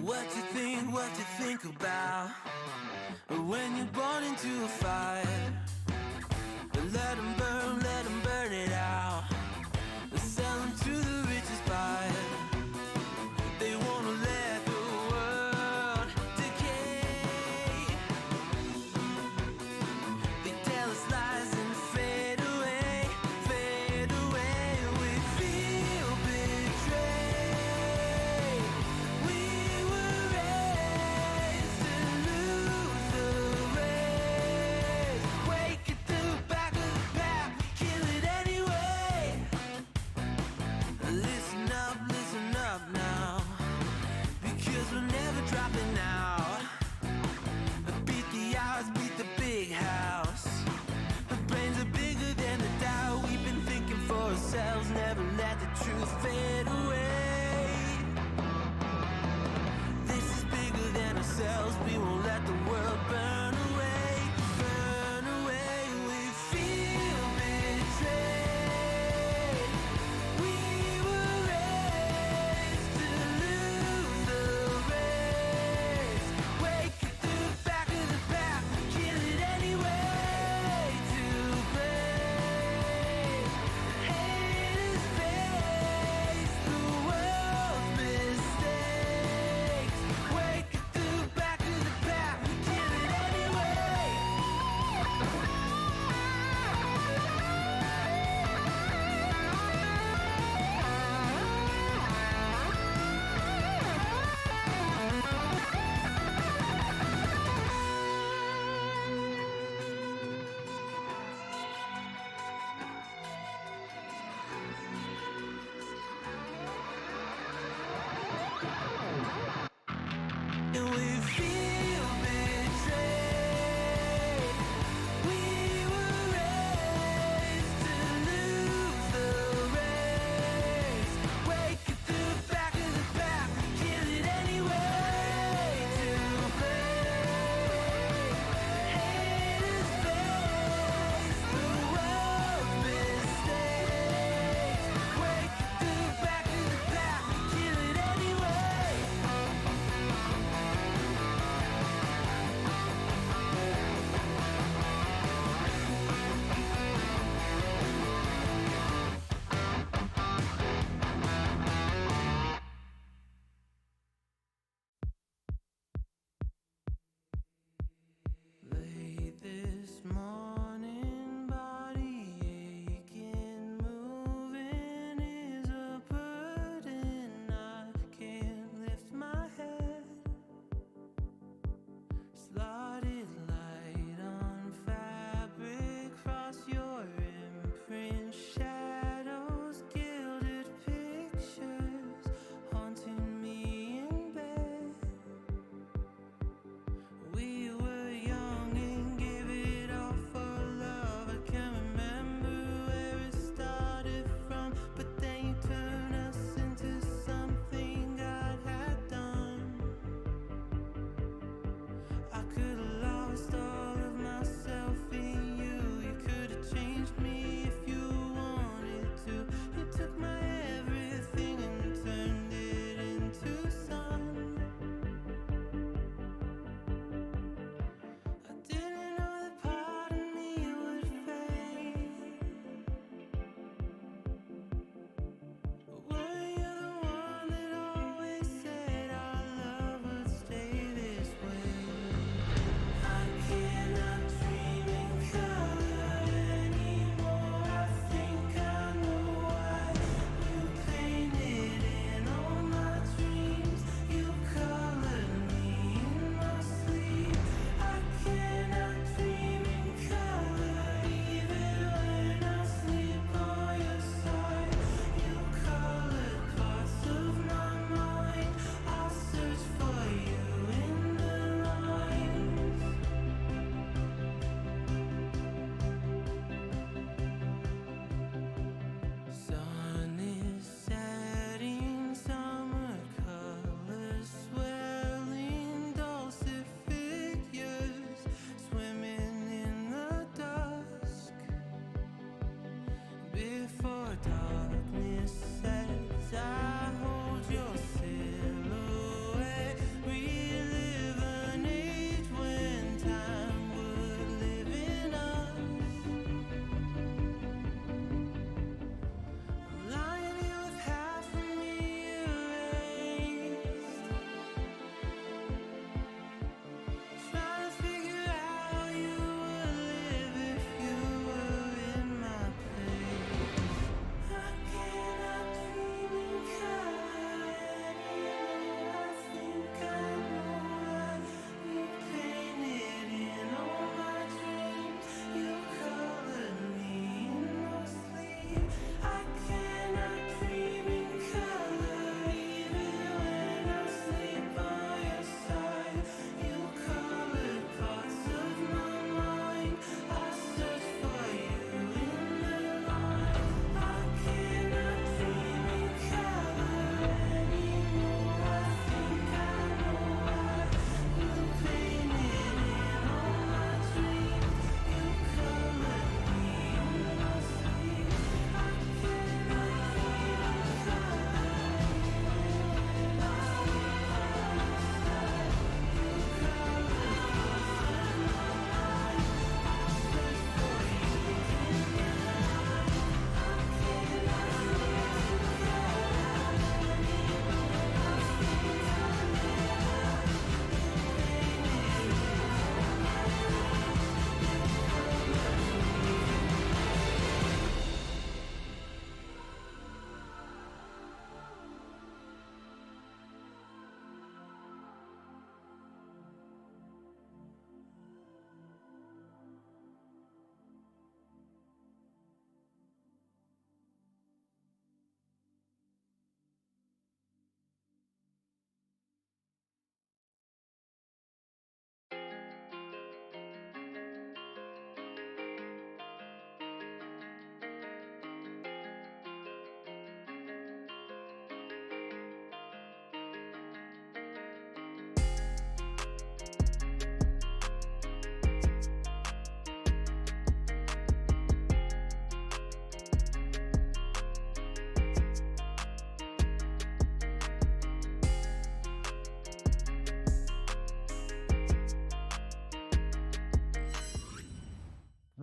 What you think about when you're born into a fire? Let them burn it out. Sell them to the richest buyer. They wanna let the world decay. They tell us lies and fade away, fade away. We feel betrayed. We were raised to lose the race.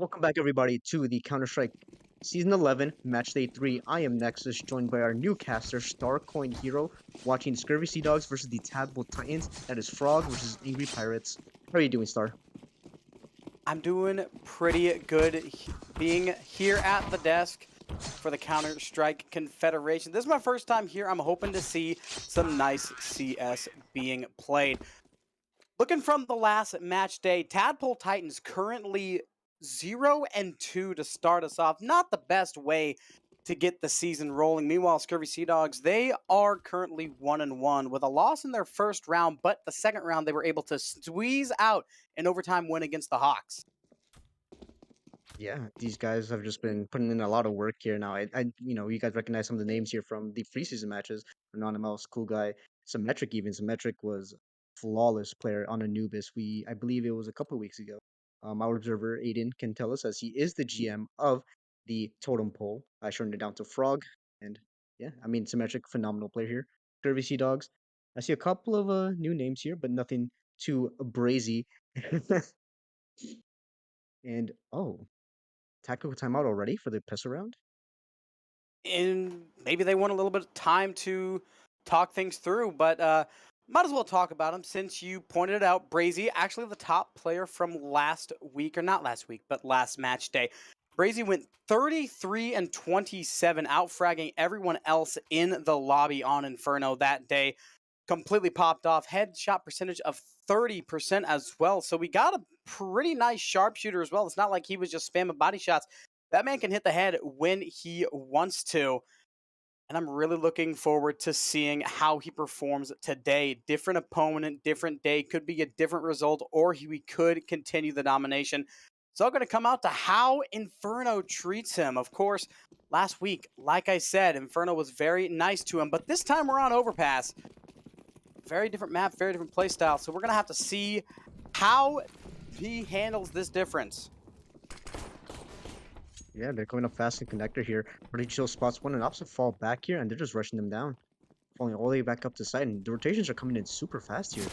Welcome back, everybody, to the Counter-Strike Season 11, Match Day 3. I am Nexus, joined by our new caster, Starcoin Hero, watching Scurvy Seadogs versus the Tadpole Titans. That is Frog versus Angry Pirates. How are you doing, Star? I'm doing pretty good being here at the desk for the Counter-Strike Confederation. This is my first time here. I'm hoping to see some nice CS being played. Looking from the last match day, Tadpole Titans currently 0-2 to start us off. Not the best way to get the season rolling. Meanwhile, Scurvy Seadogs, they are currently 1-1 with a loss in their first round, but the second round they were able to squeeze out an overtime win against the Hawks. Yeah, these guys have just been putting in a lot of work here now. You guys recognize some of the names here from the preseason matches. Anonymous, cool guy. Symmetric even. Symmetric was flawless player on Anubis. I believe it was a couple weeks ago. Our observer Aiden can tell us as he is the GM of the Totem Pole. I shortened it down to Frog, and yeah, I mean Symmetric, phenomenal player here. Scurvy Sea Dogs. I see a couple of new names here, but nothing too brazy. And oh, tactical timeout already for the piss around? And maybe they want a little bit of time to talk things through, but might as well talk about him since you pointed it out. Brazy, actually the top player from last week, or not last week, but last match day. Brazy went 33-27, outfragging everyone else in the lobby on Inferno that day. Completely popped off. Headshot percentage of 30% as well. So we got a pretty nice sharpshooter as well. It's not like he was just spamming body shots. That man can hit the head when he wants to. And I'm really looking forward to seeing how he performs today. Different opponent, different day, could be a different result, or we could continue the domination. It's all going to come out to how Inferno treats him. Of course, last week, like I said, Inferno was very nice to him, but this time we're on Overpass. Very different map, very different playstyle, so we're going to have to see how he handles this difference. Yeah, they're coming up fast in connector here. Pretty chill spots one and opposite fall back here, and they're just rushing them down. Falling all the way back up to side, and the rotations are coming in super fast here.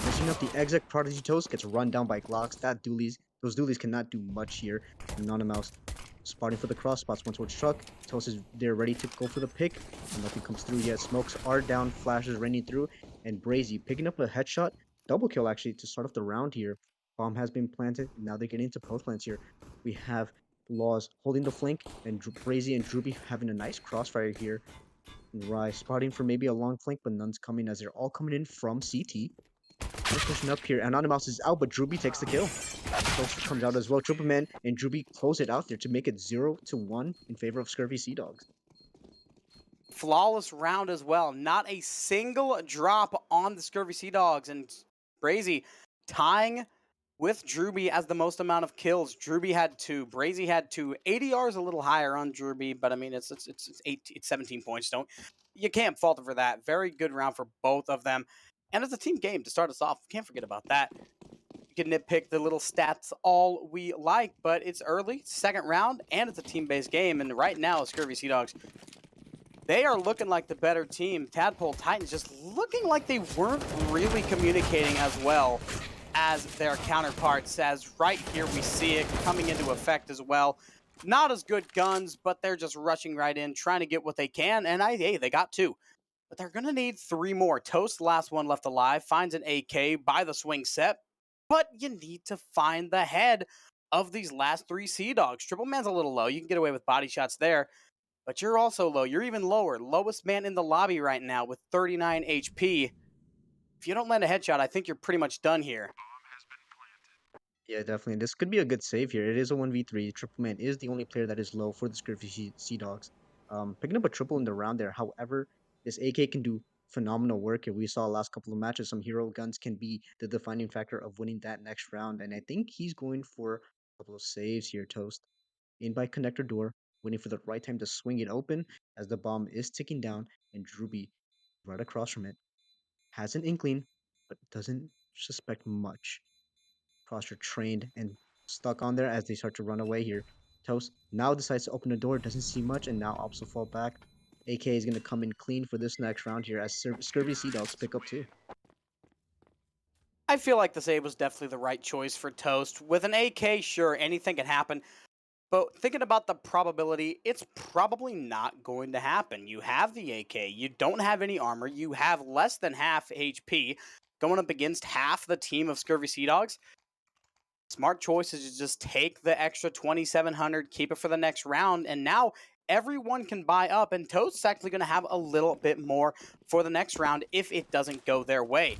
Messing up the exec, Prodigy Toast gets run down by Glocks. Those dualies cannot do much here. Anonymous spotting for the cross, spots one towards truck. Toast is there ready to go for the pick, and nothing comes through yet. Smokes are down, flashes raining through, and Brazy picking up a headshot. Double kill actually to start off the round here. Bomb has been planted, now they're getting into post plants here. We have Laws holding the flank, and Brazy and Droopy having a nice crossfire here. Right, spotting for maybe a long flank, but none's coming as they're all coming in from CT. They're pushing up here. Anonymous is out, but Droopy takes the kill. Toaster comes out as well. Trooperman and Droopy close it out there to make it 0-1 in favor of Scurvy Seadogs. Flawless round as well. Not a single drop on the Scurvy Seadogs, and Brazy tying with Drewby as the most amount of kills. Drewby had 2, Brazy had 2. ADR is a little higher on Drewby, but I mean it's 17 points. You can't fault him for that. Very good round for both of them, and it's a team game to start us off. Can't forget about that. You can nitpick the little stats all we like, but it's early, second round, and it's a team-based game. And right now, Scurvy Seadogs, they are looking like the better team. Tadpole Titans just looking like they weren't really communicating as well as their counterparts, as right here we see it coming into effect as well. Not as good guns, but they're just rushing right in, trying to get what they can, and hey, they got 2. But they're going to need 3 more. Toast, last one left alive, finds an AK by the swing set, but you need to find the head of these last 3 Seadogs. Triple Man's a little low. You can get away with body shots there, but you're also low. You're even lower. Lowest man in the lobby right now with 39 HP. If you don't land a headshot, I think you're pretty much done here. Yeah, definitely. This could be a good save here. It is a 1v3. Triple Man is the only player that is low for the Scurvy Seadogs. Picking up a triple in the round there. However, this AK can do phenomenal work. Here we saw last couple of matches, some hero guns can be the defining factor of winning that next round. And I think he's going for a couple of saves here, Toast. In by connector door, waiting for the right time to swing it open as the bomb is ticking down, and Druby right across from it has an inkling, but doesn't suspect much. Crosshair trained and stuck on there as they start to run away here. Toast now decides to open the door, doesn't see much, and now opts to fall back. AK is going to come in clean for this next round here as Scurvy Sea Dogs pick up 2. I feel like the save was definitely the right choice for Toast. With an AK, sure, anything can happen. But thinking about the probability, it's probably not going to happen. You have the AK, you don't have any armor, you have less than half HP going up against half the team of Scurvy Seadogs. Smart choice is to just take the extra 2,700, keep it for the next round, and now everyone can buy up, and Toast's actually going to have a little bit more for the next round if it doesn't go their way.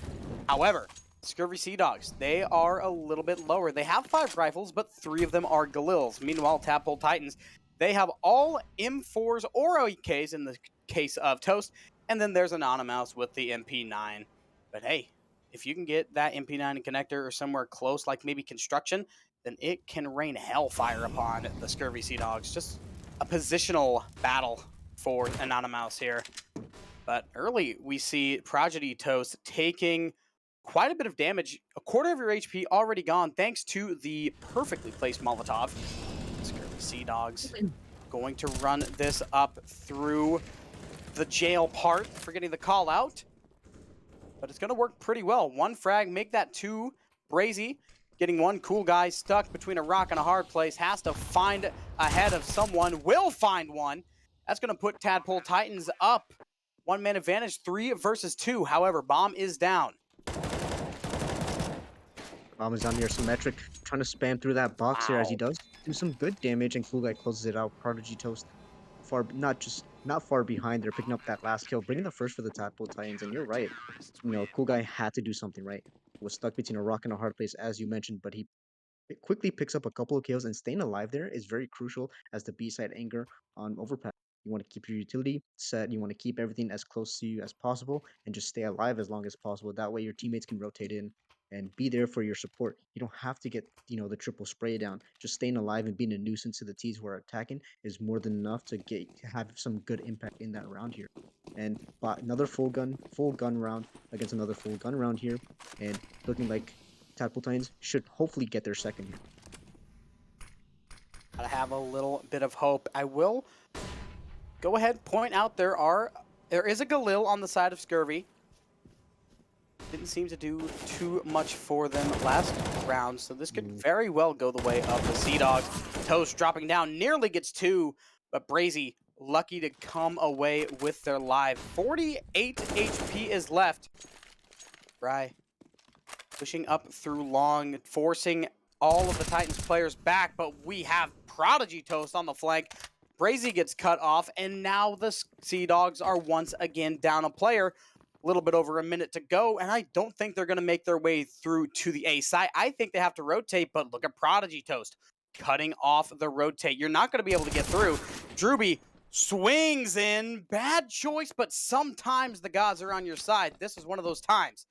However, Scurvy Seadogs, they are a little bit lower. They have 5 rifles, but 3 of them are Galils. Meanwhile, Tadpole Titans, they have all M4s or AKs in the case of Toast, and then there's Anonymous with the MP9. But hey, if you can get that MP9 connector or somewhere close, like maybe construction, then it can rain hellfire upon the Scurvy Seadogs. Just a positional battle for Anonymous here. But early, we see Prodigy Toast taking quite a bit of damage. A quarter of your HP already gone thanks to the perfectly placed Molotov. Scurvy Seadogs going to run this up through the jail part for getting the call out. But it's going to work pretty well. 1 frag, make that 2. Brazy getting 1 cool guy stuck between a rock and a hard place. Has to find ahead of someone. Will find one. That's going to put Tadpole Titans up. 1-man advantage, 3 versus 2. However, bomb is down. Bomb is down here, Symmetric, trying to spam through that box here as he does do some good damage, and Cool Guy closes it out. Prodigy Toast not far behind. They're picking up that last kill, bringing the first for the Tadpole Titans. And you're right, Cool Guy had to do something right. Was stuck between a rock and a hard place, as you mentioned, but he quickly picks up a couple of kills, and staying alive there is very crucial as the B-side anchor on overpass. You want to keep your utility set, you want to keep everything as close to you as possible, and just stay alive as long as possible. That way your teammates can rotate in and be there for your support. You don't have to get, the triple spray down. Just staying alive and being a nuisance to the teams who are attacking is more than enough to have some good impact in that round here. And another full gun round against another full gun round here, and looking like Tadpole Titans should hopefully get their second here. Gotta have a little bit of hope. I will go ahead, point out there is a Galil on the side of Scurvy. Didn't seem to do too much for them last round, so this could very well go the way of the Seadogs. Toast dropping down, nearly gets 2, but Brazy lucky to come away with their life. 48 HP is left. Bry pushing up through long, forcing all of the Titans players back, but we have Prodigy Toast on the flank. Brazy gets cut off, and now the Seadogs are once again down a player. A little bit over a minute to go, and I don't think they're going to make their way through to the A side. I think they have to rotate, but look at Prodigy Toast cutting off the rotate. You're not going to be able to get through. Drewby swings in. Bad choice, but sometimes the gods are on your side. This is one of those times.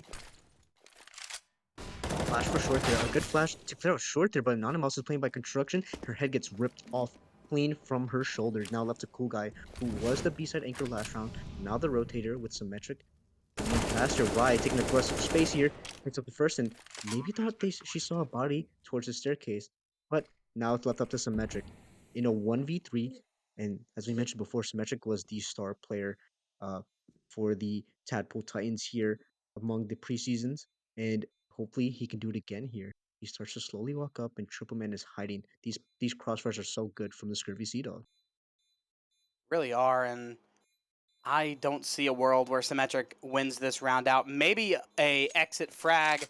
Flash for short there. A good flash to clear out short there, but Anonymous is playing by construction. Her head gets ripped off clean from her shoulders. Now left a Cool Guy, who was the B-side anchor last round. Now the rotator with Symmetric. And then faster, Rye taking aggressive space here. Picks up the first, and maybe thought she saw a body towards the staircase. But now it's left up to Symmetric in a 1v3. And as we mentioned before, Symmetric was the star player for the Tadpole Titans here among the preseasons. And hopefully he can do it again here. He starts to slowly walk up, and Triple Man is hiding. These crossfires are so good from the Scurvy Seadog. Really are, and I don't see a world where Symmetric wins this round out. Maybe a exit frag,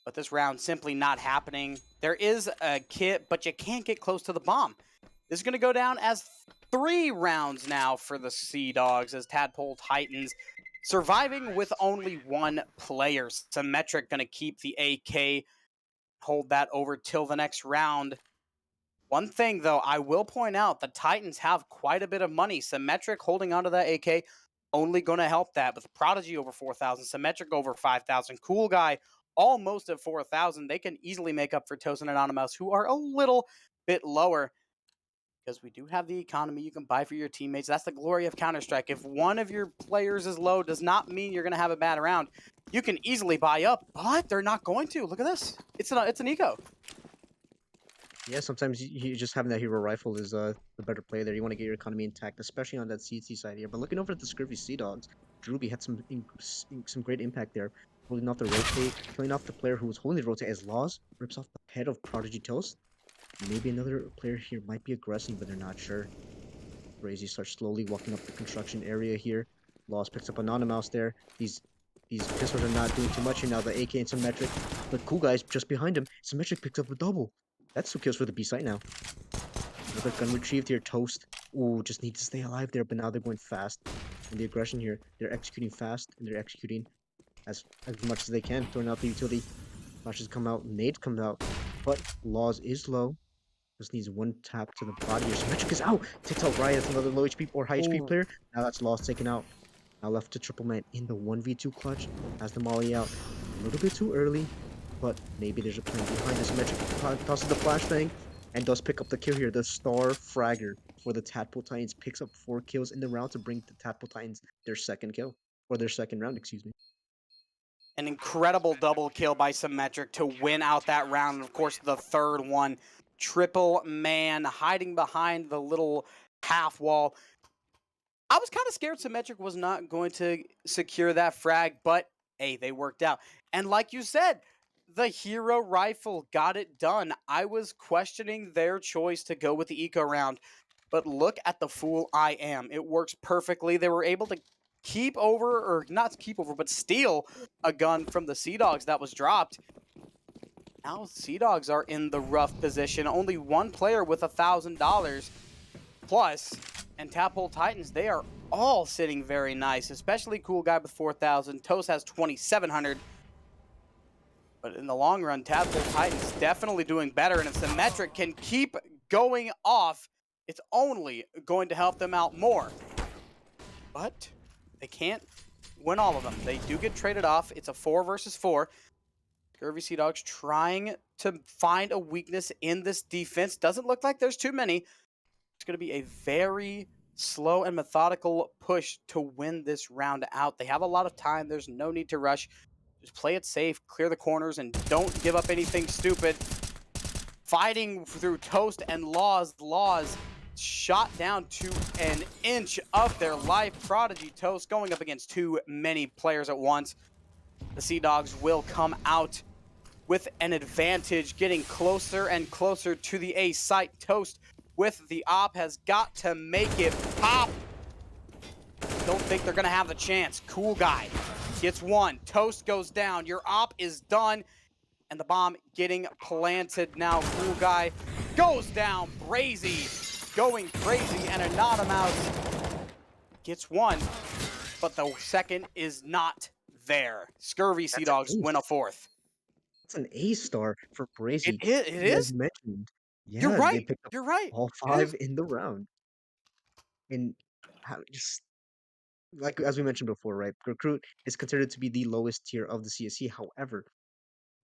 but this round simply not happening. There is a kit, but you can't get close to the bomb. This is going to go down as 3 rounds now for the Seadogs as Tadpole Titans surviving with only 1 player. Symmetric going to keep the AK, hold that over till the next round. One thing, though, I will point out, the Titans have quite a bit of money. Symmetric holding onto that AK, only going to help that. With Prodigy over 4,000, Symmetric over 5,000, Cool Guy almost at 4,000. They can easily make up for Toast and Anonymous, who are a little bit lower. Because we do have the economy you can buy for your teammates. That's the glory of Counter-Strike. If one of your players is low, does not mean you're going to have a bad round. You can easily buy up, but they're not going to. Look at this. It's an eco. Yeah, sometimes you just having that hero rifle is the better play there. You want to get your economy intact, especially on that CSC side here. But looking over at the Scurvy Seadogs, Drewby had some great impact there. holding off the rotate, killing off the player who was holding the rotate as Laws rips off the head of Prodigy Toast. Maybe another player here might be aggressing, but they're not sure. Crazy starts slowly walking up the construction area here. Laws picks up Anonymous there. These pistols are not doing too much here now. The AK and Symmetric, but Cool Guy's just behind him. Symmetric picks up a double. That's 2 kills for the B site now. Another gun retrieved here. Toast. Ooh, just need to stay alive there, but now they're going fast. And the aggression here, they're executing fast, and they're executing as much as they can, throwing out the utility. Flashes come out, nades come out, but Laws is low. Just needs one tap to the body here. Symmetric is out. Takes out Riot. That's another low HP or high HP Oh, player. Now that's Lost taken out. Now left to Triple Man in the 1v2 clutch. Has the molly out. A little bit too early, but maybe there's a plan behind this. Symmetric tosses the flashbang and does pick up the kill here. The Star Fragger for the Tadpole Titans picks up 4 kills in the round to bring the Tadpole Titans their second kill. Or their second round, excuse me. an incredible double kill by Symmetric to win out that round. And of course, the third one, Triple Man hiding behind the little half wall. I was kind of scared Symmetric was not going to secure that frag, but hey, they worked out. And like you said, the hero rifle got it done. I was questioning their choice to go with the eco round, but look at the fool I am. It works perfectly. They were able to keep over, or not keep over, but steal a gun from the Seadogs that was dropped. Now Seadogs are in the rough position. Only one player with $1,000 plus, and Tadpole Titans, they are all sitting very nice, especially Cool Guy with 4,000. Toast has 2,700. But in the long run, Tadpole Titans definitely doing better, and if Symmetric can keep going off, it's only going to help them out more. But they can't win all of them. They do get traded off. It's a 4 versus 4. Scurvy Seadogs trying to find a weakness in this defense. Doesn't look like there's too many. It's going to be a very slow and methodical push to win this round out. They have a lot of time. There's no need to rush. Just play it safe, clear the corners, and don't give up anything stupid. Fighting through Toast and Laws. Laws shot down to an inch of their life. Prodigy Toast going up against too many players at once. The Seadogs will come out with an advantage, getting closer and closer to the A site. Toast with the op has got to make it pop. Don't think they're going to have the chance. Cool Guy gets one. Toast goes down. Your op is done. And the bomb getting planted now. Cool Guy goes down. Brazy going crazy. And Anonymous gets one. But the second is not there. Scurvy That's an Seadogs win a ace. fourth. That's an A star for It Brazy. is. It As is. mentioned, You're yeah, they right. picked up You're right. all It is. 5 in the round. And how just like as we mentioned before, right? Recruit is considered to be the lowest tier of the CSC. However,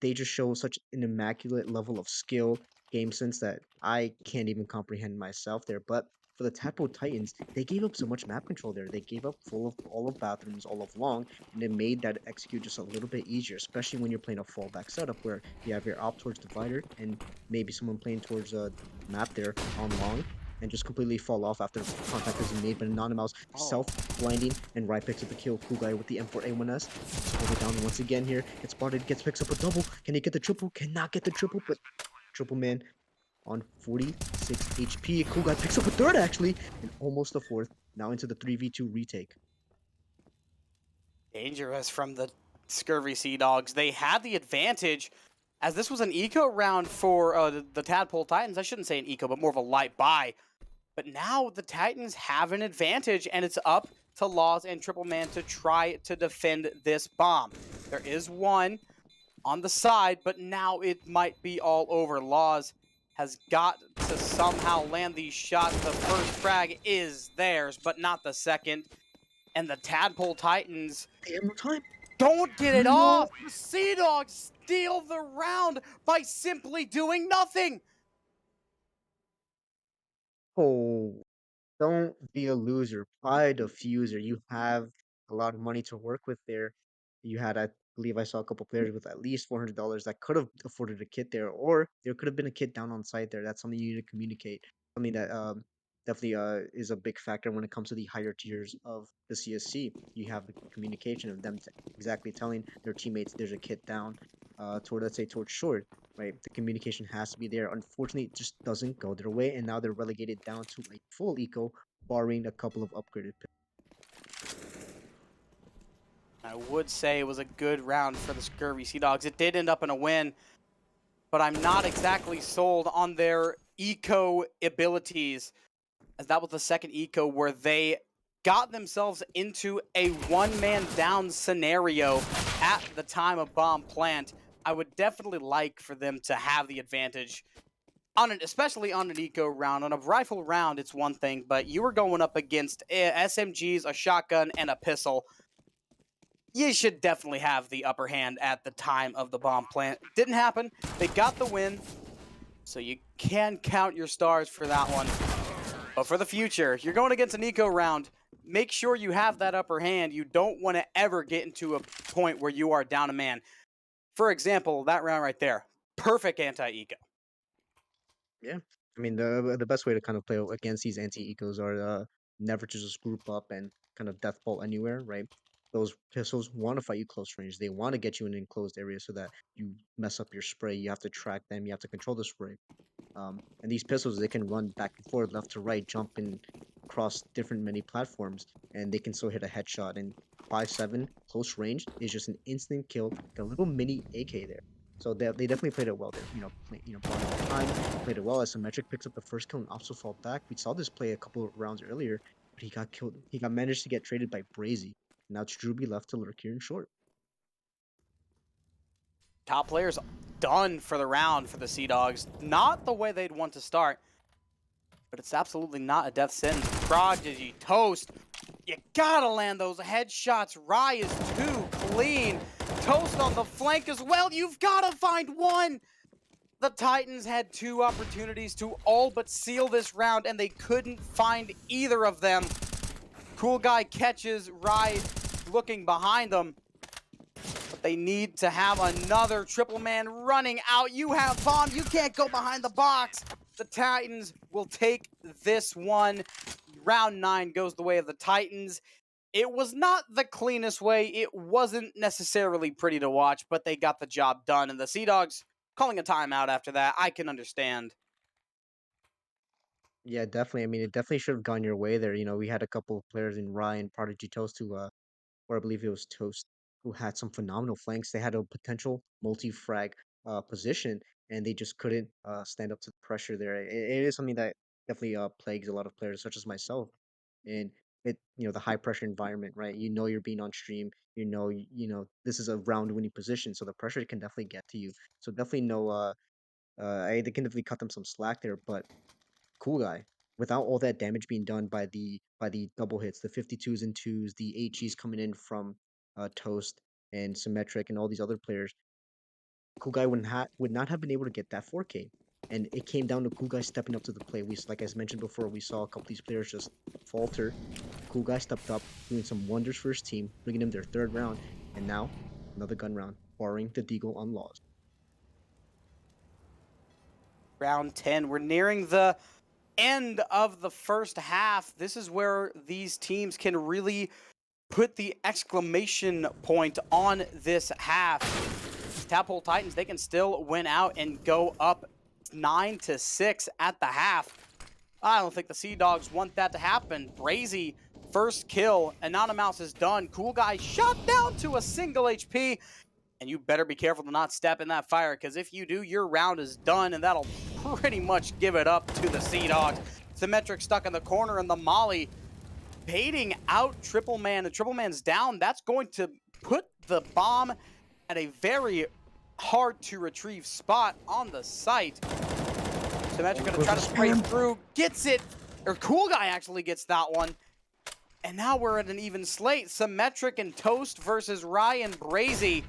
they just show such an immaculate level of skill, game sense that I can't even comprehend myself there. But for the Tadpole Titans, they gave up so much map control there. They gave up full of all of bathrooms, all of long, and it made that execute just a little bit easier, especially when you're playing a fallback setup where you have your op towards divider and maybe someone playing towards a map there on long and just completely fall off after contact is made. But Anonymous Oh. self-blinding and right picks up the kill. Cool Guy with the M4A1S. Hold it down once again here. Gets spotted, picks up a double. Can he get the triple? Cannot get the triple, but Triple Man on 46 HP. Cool Guy picks up a third actually, and almost a fourth. Now into the 3v2 retake. Dangerous from the Scurvy Seadogs. They had the advantage as this was an eco round for the Tadpole Titans. I shouldn't say an eco, but more of a light buy. But now the Titans have an advantage, and it's up to Laws and Triple Man to try to defend this bomb. There is one on the side, but now it might be all over. Laws has got to somehow land these shots. The first frag is theirs, but not the second. And the Tadpole Titans They have no time. don't get it No. off. The Seadogs steal the round by simply doing nothing. Oh, don't be a loser. Buy a diffuser. You have a lot of money to work with there. You had, I believe I saw a couple players with at least $400 that could have afforded a kit there, or there could have been a kit down on site there. That's something you need to communicate. Something that definitely is a big factor when it comes to the higher tiers of the CSC. You have the communication of them exactly telling their teammates there's a kid down toward, let's say, towards short, right? The communication has to be there. Unfortunately, it just doesn't go their way, and now they're relegated down to a full eco, barring a couple of upgraded picks. I would say it was a good round for the Scurvy Seadogs. It did end up in a win, but I'm not exactly sold on their eco abilities, as that was the second eco where they got themselves into a one-man down scenario at the time of bomb plant. I would definitely like for them to have the advantage on it, especially on an eco round. On a rifle round, it's one thing, but you were going up against SMGs, a shotgun, and a pistol. You should definitely have the upper hand at the time of the bomb plant. Didn't happen. They got the win, so you can count your stars for that one. But for the future, you're going against an eco round. Make sure you have that upper hand. You don't want to ever get into a point where you are down a man. For example, that round right there, perfect anti-eco. Yeah, I mean the best way to kind of play against these anti-ecos are never to just group up and kind of death bolt anywhere, right? Those pistols want to fight you close range. They want to get you in an enclosed area so that you mess up your spray. You have to track them. You have to control the spray. And these pistols, they can run back and forth, left to right, jumping across different many platforms, and they can still hit a headshot. And 5.7 close range is just an instant kill, like a little mini AK there. So they definitely played it well there. Bought enough time, played it well. As Symmetric picks up the first kill and also fall back. We saw this play a couple of rounds earlier, but he got killed. He got managed to get traded by Brazy. Now it's Druby left to lurk here in short. Top players done for the round for the Seadogs. Not the way they'd want to start, but it's absolutely not a death sentence. Prodigy, Toast, you gotta land those headshots. Rye is too clean. Toast on the flank as well. You've gotta find one. The Titans had two opportunities to all but seal this round, and they couldn't find either of them. Cool Guy catches Rye looking behind them. But they need to have another triple man running out. You have bomb. You can't go behind the box. The Titans will take this one. Round 9 goes the way of the Titans. It was not the cleanest way. It wasn't necessarily pretty to watch, but they got the job done. And the Seadogs calling a timeout after that, I can understand. Yeah, definitely. I mean, it definitely should have gone your way there. We had a couple of players in Ryan, Prodigy Toast, who or I believe it was Toast, who had some phenomenal flanks. They had a potential multi-frag position, and they just couldn't stand up to the pressure there. It is something that definitely plagues a lot of players, such as myself. And the high pressure environment, right? You're being on stream. This is a round winning position, so the pressure can definitely get to you. So definitely no, they can definitely cut them some slack there, but Cool Guy, without all that damage being done by the double hits, the 52s and 2s, the HGs coming in from Toast and Symmetric and all these other players, Cool Guy would not have been able to get that 4K. And it came down to Cool Guy stepping up to the plate. Like I mentioned before, we saw a couple of these players just falter. Cool Guy stepped up, doing some wonders for his team, bringing them their third round, and now another gun round, barring the Deagle on laws. Round 10. We're nearing the end of the first half. This is where these teams can really put the exclamation point on this half. Tadpole Titans, they can still win out and go up 9-6 at the half. I don't think the Seadogs want that to happen. Brazy, first kill. Anonymous is done. Cool Guy shot down to a single HP. And you better be careful to not step in that fire, because if you do, your round is done, and that'll pretty much give it up to the Seadogs. Symmetric stuck in the corner, and the Molly baiting out Triple Man. The Triple Man's down. That's going to put the bomb at a very hard to retrieve spot on the site. Symmetric gonna try to spray through, gets it, or Cool Guy actually gets that one. And now we're at an even slate. Symmetric and Toast versus Ryan Brazy.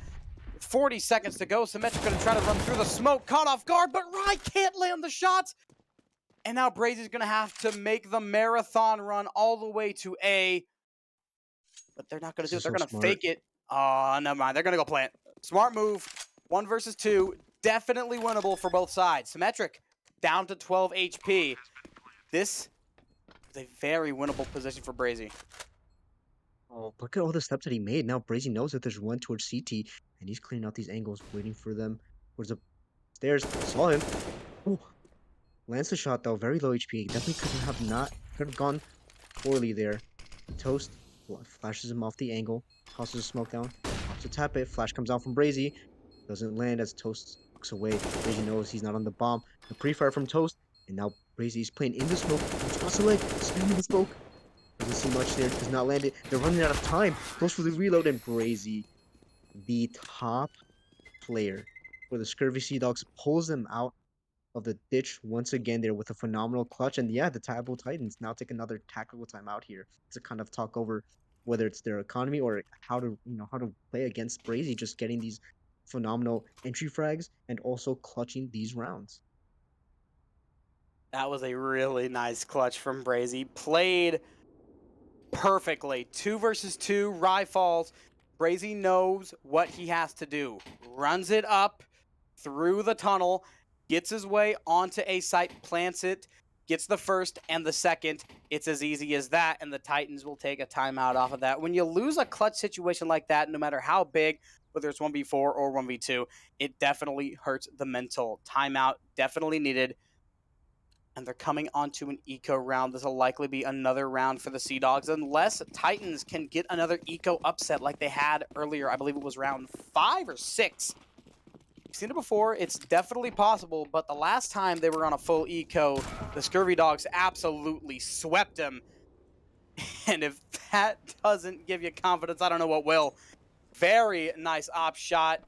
40 seconds to go. Symmetric gonna try to run through the smoke, caught off guard, but Rye can't land the shots. And now Brazy's gonna have to make the marathon run all the way to A. But they're not gonna do it. They're gonna fake it. Oh, never mind. They're gonna go plant. Smart move. 1 versus 2. Definitely winnable for both sides. Symmetric down to 12 HP. This is a very winnable position for Brazy. Oh, look at all the steps that he made. Now Brazy knows that there's one towards CT, and he's clearing out these angles, waiting for them towards the stairs. Saw him. Oh, lands the shot though. Very low HP. Definitely could have gone poorly there. Toast flashes him off the angle, tosses a smoke down, pops a tap it. Flash comes out from Brazy. Doesn't land as Toast looks away. Brazy knows he's not on the bomb. The pre-fire from Toast, and now Brazy's playing in the smoke. He's crossed the leg, spamming the smoke. Doesn't see much there, does not land it. They're running out of time. Goes for the reload, and Brazy, the top player for the Scurvy Seadogs, pulls them out of the ditch once again there with a phenomenal clutch. And yeah, the Tadpole Titans now take another tactical timeout here to kind of talk over whether it's their economy or how to how to play against Brazy, just getting these phenomenal entry frags and also clutching these rounds. That was a really nice clutch from Brazy. Played perfectly. 2 versus 2, Rye falls. Brazy knows what he has to do. Runs it up through the tunnel, gets his way onto a site, plants it, gets the first and the second. It's as easy as that, and the Titans will take a timeout off of that. When you lose a clutch situation like that, no matter how big, whether it's 1v4 or 1v2, it definitely hurts the mental. Timeout definitely needed. And they're coming onto an eco round. This will likely be another round for the Seadogs, unless Titans can get another eco upset like they had earlier. I believe it was round 5 or 6. We've seen it before. It's definitely possible, but the last time they were on a full eco, the Scurvy Dogs absolutely swept them. And if that doesn't give you confidence, I don't know what will. Very nice op shot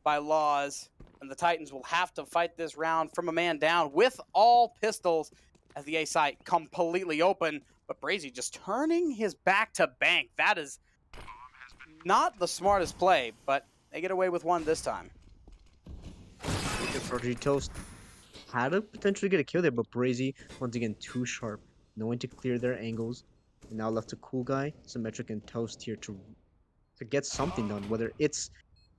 by Laws. And the Titans will have to fight this round from a man down with all pistols as the A site completely open. But Brazy just turning his back to bank. That is not the smartest play, but they get away with one this time. FRG Toast had to potentially get a kill there, but Brazy, once again, too sharp, knowing to clear their angles. And now left a Cool Guy, Symmetric, and Toast here to get something done, whether it's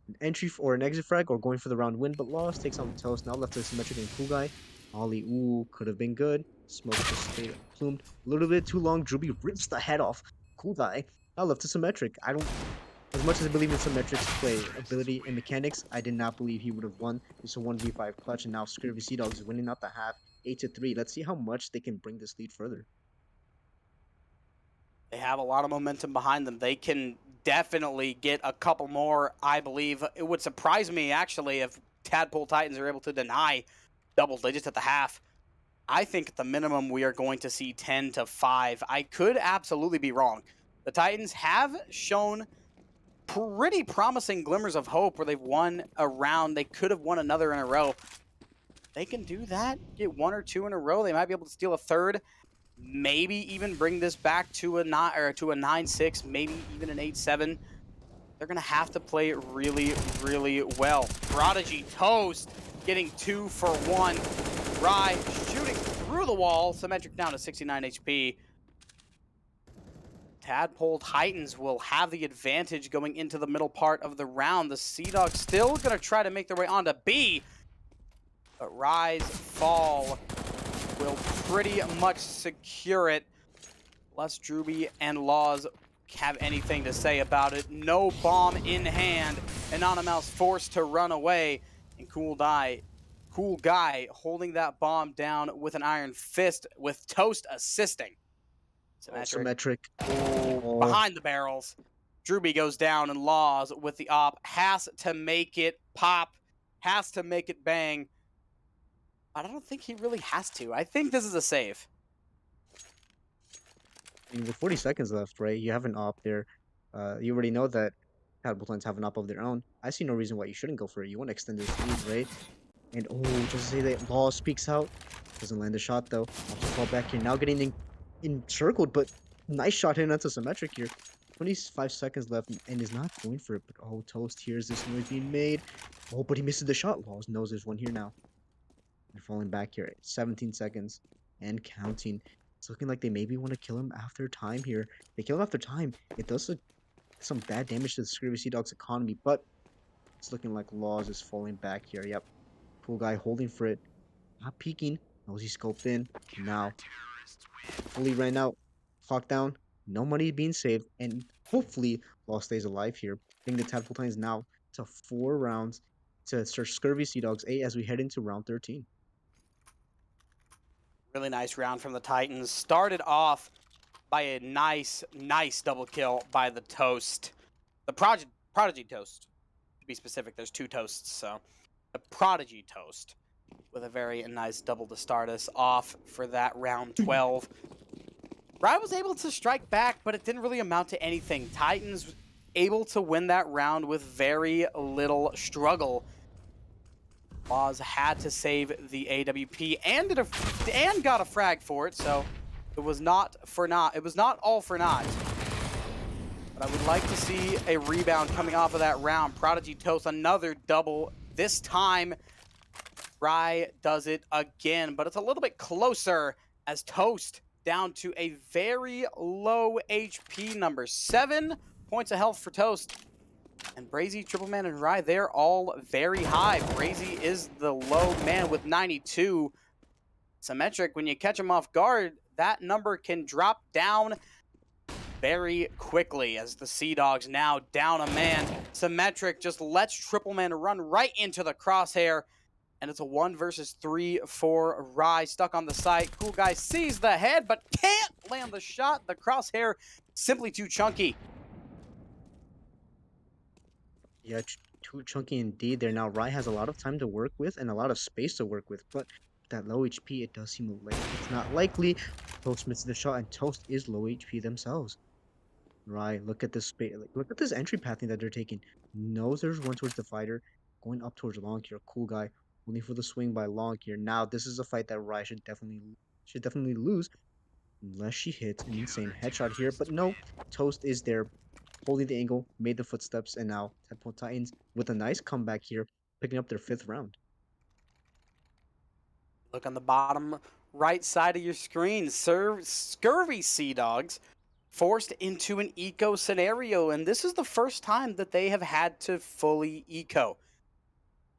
an entry or an exit frag or going for the round win, but Lost takes on Toast. Now left to Symmetric and Cool Guy. Ollie, ooh, could have been good. Smoke just stayed plumed. A little bit too long. Druby rips the head off. Cool Guy. Now left to Symmetric. As much as I believe in Symmetric's play ability and mechanics, I did not believe he would have won this 1v5 clutch, and now Scurvy Seadogs is winning out the half 8-3. Let's see how much they can bring this lead further. They have a lot of momentum behind them. They can definitely get a couple more, I believe. It would surprise me, actually, if Tadpole Titans are able to deny double digits at the half. I think at the minimum we are going to see 10-5. I could absolutely be wrong. The Titans have shown pretty promising glimmers of hope where they've won a round. They could have won another in a row. They can do that, get 1 or 2 in a row. They might be able to steal a third. Maybe even bring this back to a 9-6, maybe even an 8-7. They're gonna have to play really, really well. Prodigy Toast getting 2 for 1. Rye shooting through the wall. Symmetric down to 69 HP. Tadpole Titans will have the advantage going into the middle part of the round. The Seadogs still gonna try to make their way onto B, but Rise Fall will pretty much secure it. Unless Druby and Laws have anything to say about it. No bomb in hand. Anonymous forced to run away. And Cool Guy holding that bomb down with an iron fist, with Toast assisting. Symmetric. Behind the barrels. Druby goes down, and Laws with the op has to make it pop, has to make it bang. I don't think he really has to. I think this is a save. I mean, with 40 seconds left, right? You have an op there. You already know that Tadpole Titans have an op of their own. I see no reason why you shouldn't go for it. You want to extend this lead, right? And just to say that Law speaks out. Doesn't land the shot though. Have to fall back here. Now getting encircled, but nice shot hitting onto Symmetric here. 25 seconds left and is not going for it. But Toast hears this noise being made. But he misses the shot. Laws knows there's one here now. They're falling back here. 17 seconds and counting. It's looking like they maybe want to kill him after time here. They kill him after time. It does some bad damage to the Scurvy Seadogs economy, but it's looking like Laws is falling back here. Yep. Cool Guy holding for it. Not peeking. Knows he scoped in. Now fully ran out. Clock down. No money being saved. And hopefully, Law stays alive here. Bring the Tadpole Titans now to 4 rounds to search Scurvy Seadogs 8 as we head into round 13. Really nice round from the Titans. Started off by a nice double kill by the Toast. The Prodigy Toast, to be specific. There's 2 Toasts, so the Prodigy Toast with a very nice double to start us off for that round 12. Rye was able to strike back, but it didn't really amount to anything. Titans able to win that round with very little struggle. Laws had to save the AWP and got a frag for it, so it was not all for naught. But I would like to see a rebound coming off of that round. Prodigy Toast, another double. This time, Rye does it again, but it's a little bit closer as Toast down to a very low HP number. 7 points of health for Toast. And Brazy, Triple Man, and Rye, they're all very high. Brazy is the low man with 92. Symmetric, when you catch him off guard, that number can drop down very quickly as the Seadogs now down a man. Symmetric just lets Triple Man run right into the crosshair. And it's a 1 versus 3 for Rye. Stuck on the site. Cool Guy sees the head, but can't land the shot. The crosshair simply too chunky. Yeah, too chunky indeed there. Now, Rye has a lot of time to work with and a lot of space to work with, but that low HP, it does seem like it's not likely. Toast misses the shot, and Toast is low HP themselves. Rye, look at this space. Look at this entry pathing that they're taking. Knows there's one towards the fighter, going up towards Long here. Cool Guy, only for the swing by Long here. Now, this is a fight that Rye should definitely lose, unless she hits an insane headshot here. But no, Toast is there, holding the angle, made the footsteps, and now Tadpole Titans with a nice comeback here, picking up their 5th round. Look on the bottom right side of your screen. Scurvy Seadogs forced into an eco scenario, and this is the first time that they have had to fully eco.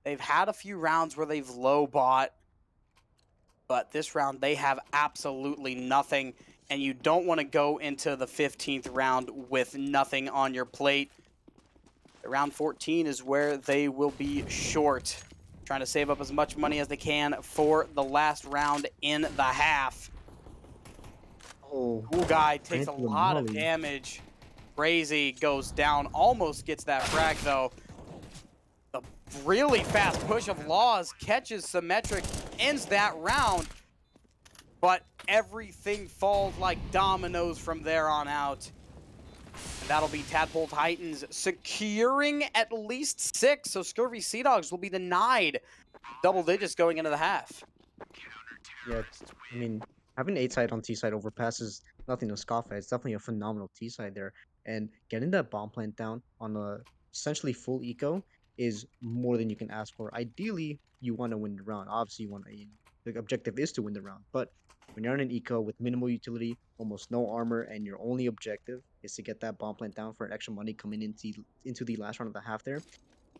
They've had a few rounds where they've low bought, but this round they have absolutely nothing, and you don't want to go into the 15th round with nothing on your plate. Round 14 is where they will be short, trying to save up as much money as they can for the last round in the half. Oh, Cool Guy takes a into the lot of molly. damage. Brazy goes down, almost gets that frag though. The really fast push of Laws catches Symmetric, ends that round, but everything falls like dominoes from there on out. And that'll be Tadpole Titans securing at least 6, so Scurvy Seadogs will be denied double digits going into the half. Yeah, I mean, having 8 side on T side overpass is nothing to scoff at. It's definitely a phenomenal T side there. And getting that bomb plant down on a essentially full eco is more than you can ask for. Ideally, you want to win the round. Obviously, the objective is to win the round. But when you're on an eco with minimal utility, almost no armor, and your only objective is to get that bomb plant down for extra money coming into the last round of the half there,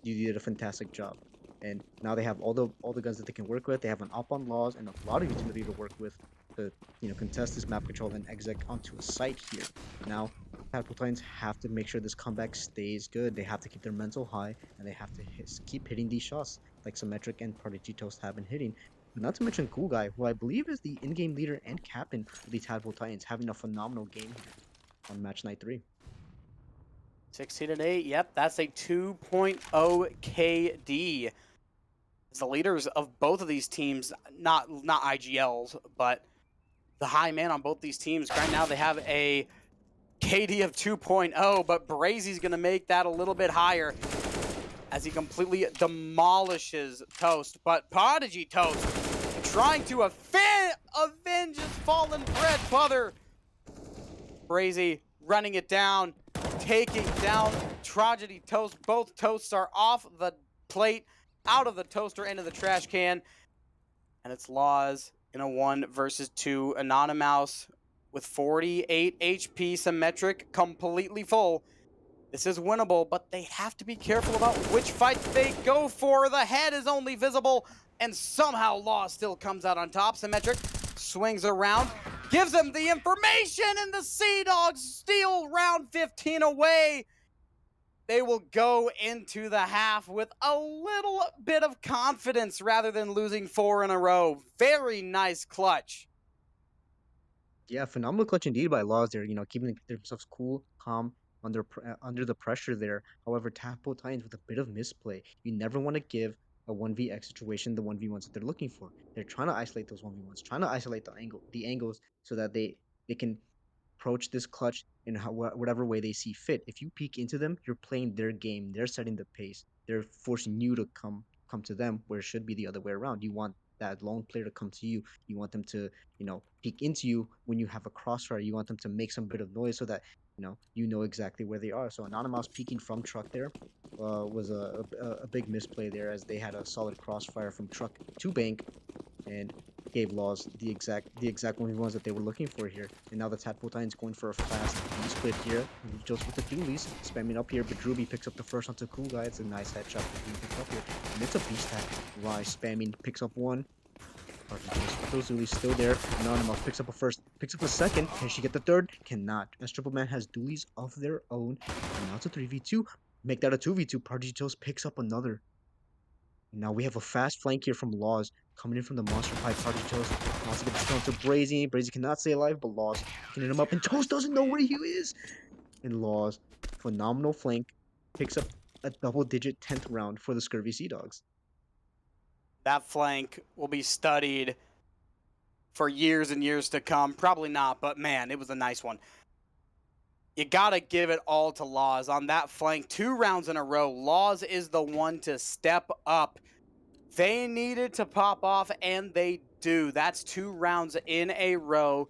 you did a fantastic job. And now they have all the guns that they can work with. They have an up on Laws and a lot of utility to work with to contest this map control and exec onto a site here. Now, Tadpole Titans have to make sure this comeback stays good. They have to keep their mental high, and they have to keep hitting these shots like Symmetric and Prodigy Toast have been hitting. But not to mention Cool Guy, who I believe is the in-game leader and captain of the Tadpole Titans, having a phenomenal game here on match night 3. 16-8, yep, that's a 2.0 KD. The leaders of both of these teams, not IGLs, but the high man on both these teams. Right now they have a KD of 2.0, but Brazy's going to make that a little bit higher as he completely demolishes Toast. But Prodigy Toast trying to avenge his fallen bread brother. Brazy running it down, taking down Tragedy Toast. Both Toasts are off the plate, out of the toaster, into the trash can. And it's Laws in a 1 versus 2. Anonymous with 48 HP, Symmetric completely full. This is winnable, but they have to be careful about which fight they go for. The head is only visible, and somehow Law still comes out on top. Symmetric swings around, gives them the information, and the Seadogs steal round 15 away. They will go into the half with a little bit of confidence rather than losing 4 in a row. Very nice clutch. Yeah, phenomenal clutch indeed by Laws there, keeping themselves cool, calm under the pressure there. However, Tadpole Titans with a bit of misplay. You never want to give a 1vx situation the 1v1s that they're looking for. They're trying to isolate those 1v1s, trying to isolate the angles so that they can approach this clutch in whatever way they see fit. If you peek into them, you're playing their game. They're setting the pace. They're forcing you to come to them, where it should be the other way around. You want that lone player to come to you. You want them to, peek into you when you have a crossfire. You want them to make some bit of noise so that you know exactly where they are. So Anonymous peeking from truck there was a big misplay there, as they had a solid crossfire from truck to bank and gave Laws the exact ones that they were looking for here. And now the Tadpole Titans going for a fast B split here. Just with the dualies spamming up here, but Druby picks up the first onto Cool Guy. It's a nice headshot that he picks up here. And it's a beast tag. Rise spamming, picks up one. Those dualies still there. Anonymous picks up a first, picks up a second. Can she get the third? Cannot. As Triple Man has dualies of their own. And now it's a 3v2. Make that a 2v2. Prodigy Toast picks up another. Now we have a fast flank here from Laws coming in from the Monster Pie. Party Toast wants to get this down to Brazy. Brazy cannot stay alive, but Laws picking him up, and Toast doesn't know where he is. And Laws, phenomenal flank, picks up a double-digit 10th round for the Scurvy Seadogs. That flank will be studied for years and years to come. Probably not, but man, it was a nice one. You gotta give it all to Laws on that flank. 2 rounds in a row. Laws is the one to step up. They needed to pop off, and they do. That's 2 rounds in a row.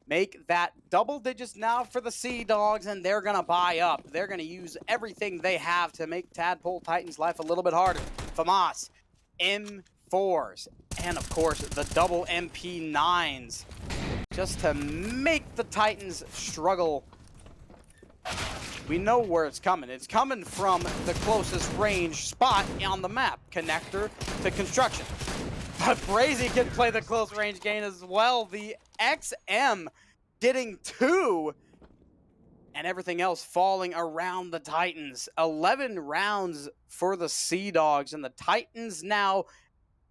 Make that double digits now for the Seadogs, and they're going to buy up. They're going to use everything they have to make Tadpole Titans' life a little bit harder. FAMAS, M4s, and of course the double MP9s, just to make the Titans struggle. We know where it's coming. It's coming from the closest range spot on the map, connector to construction. But Brazy can play the close range game as well. The XM getting 2, and everything else falling around the Titans. 11 rounds for the Seadogs, and the Titans now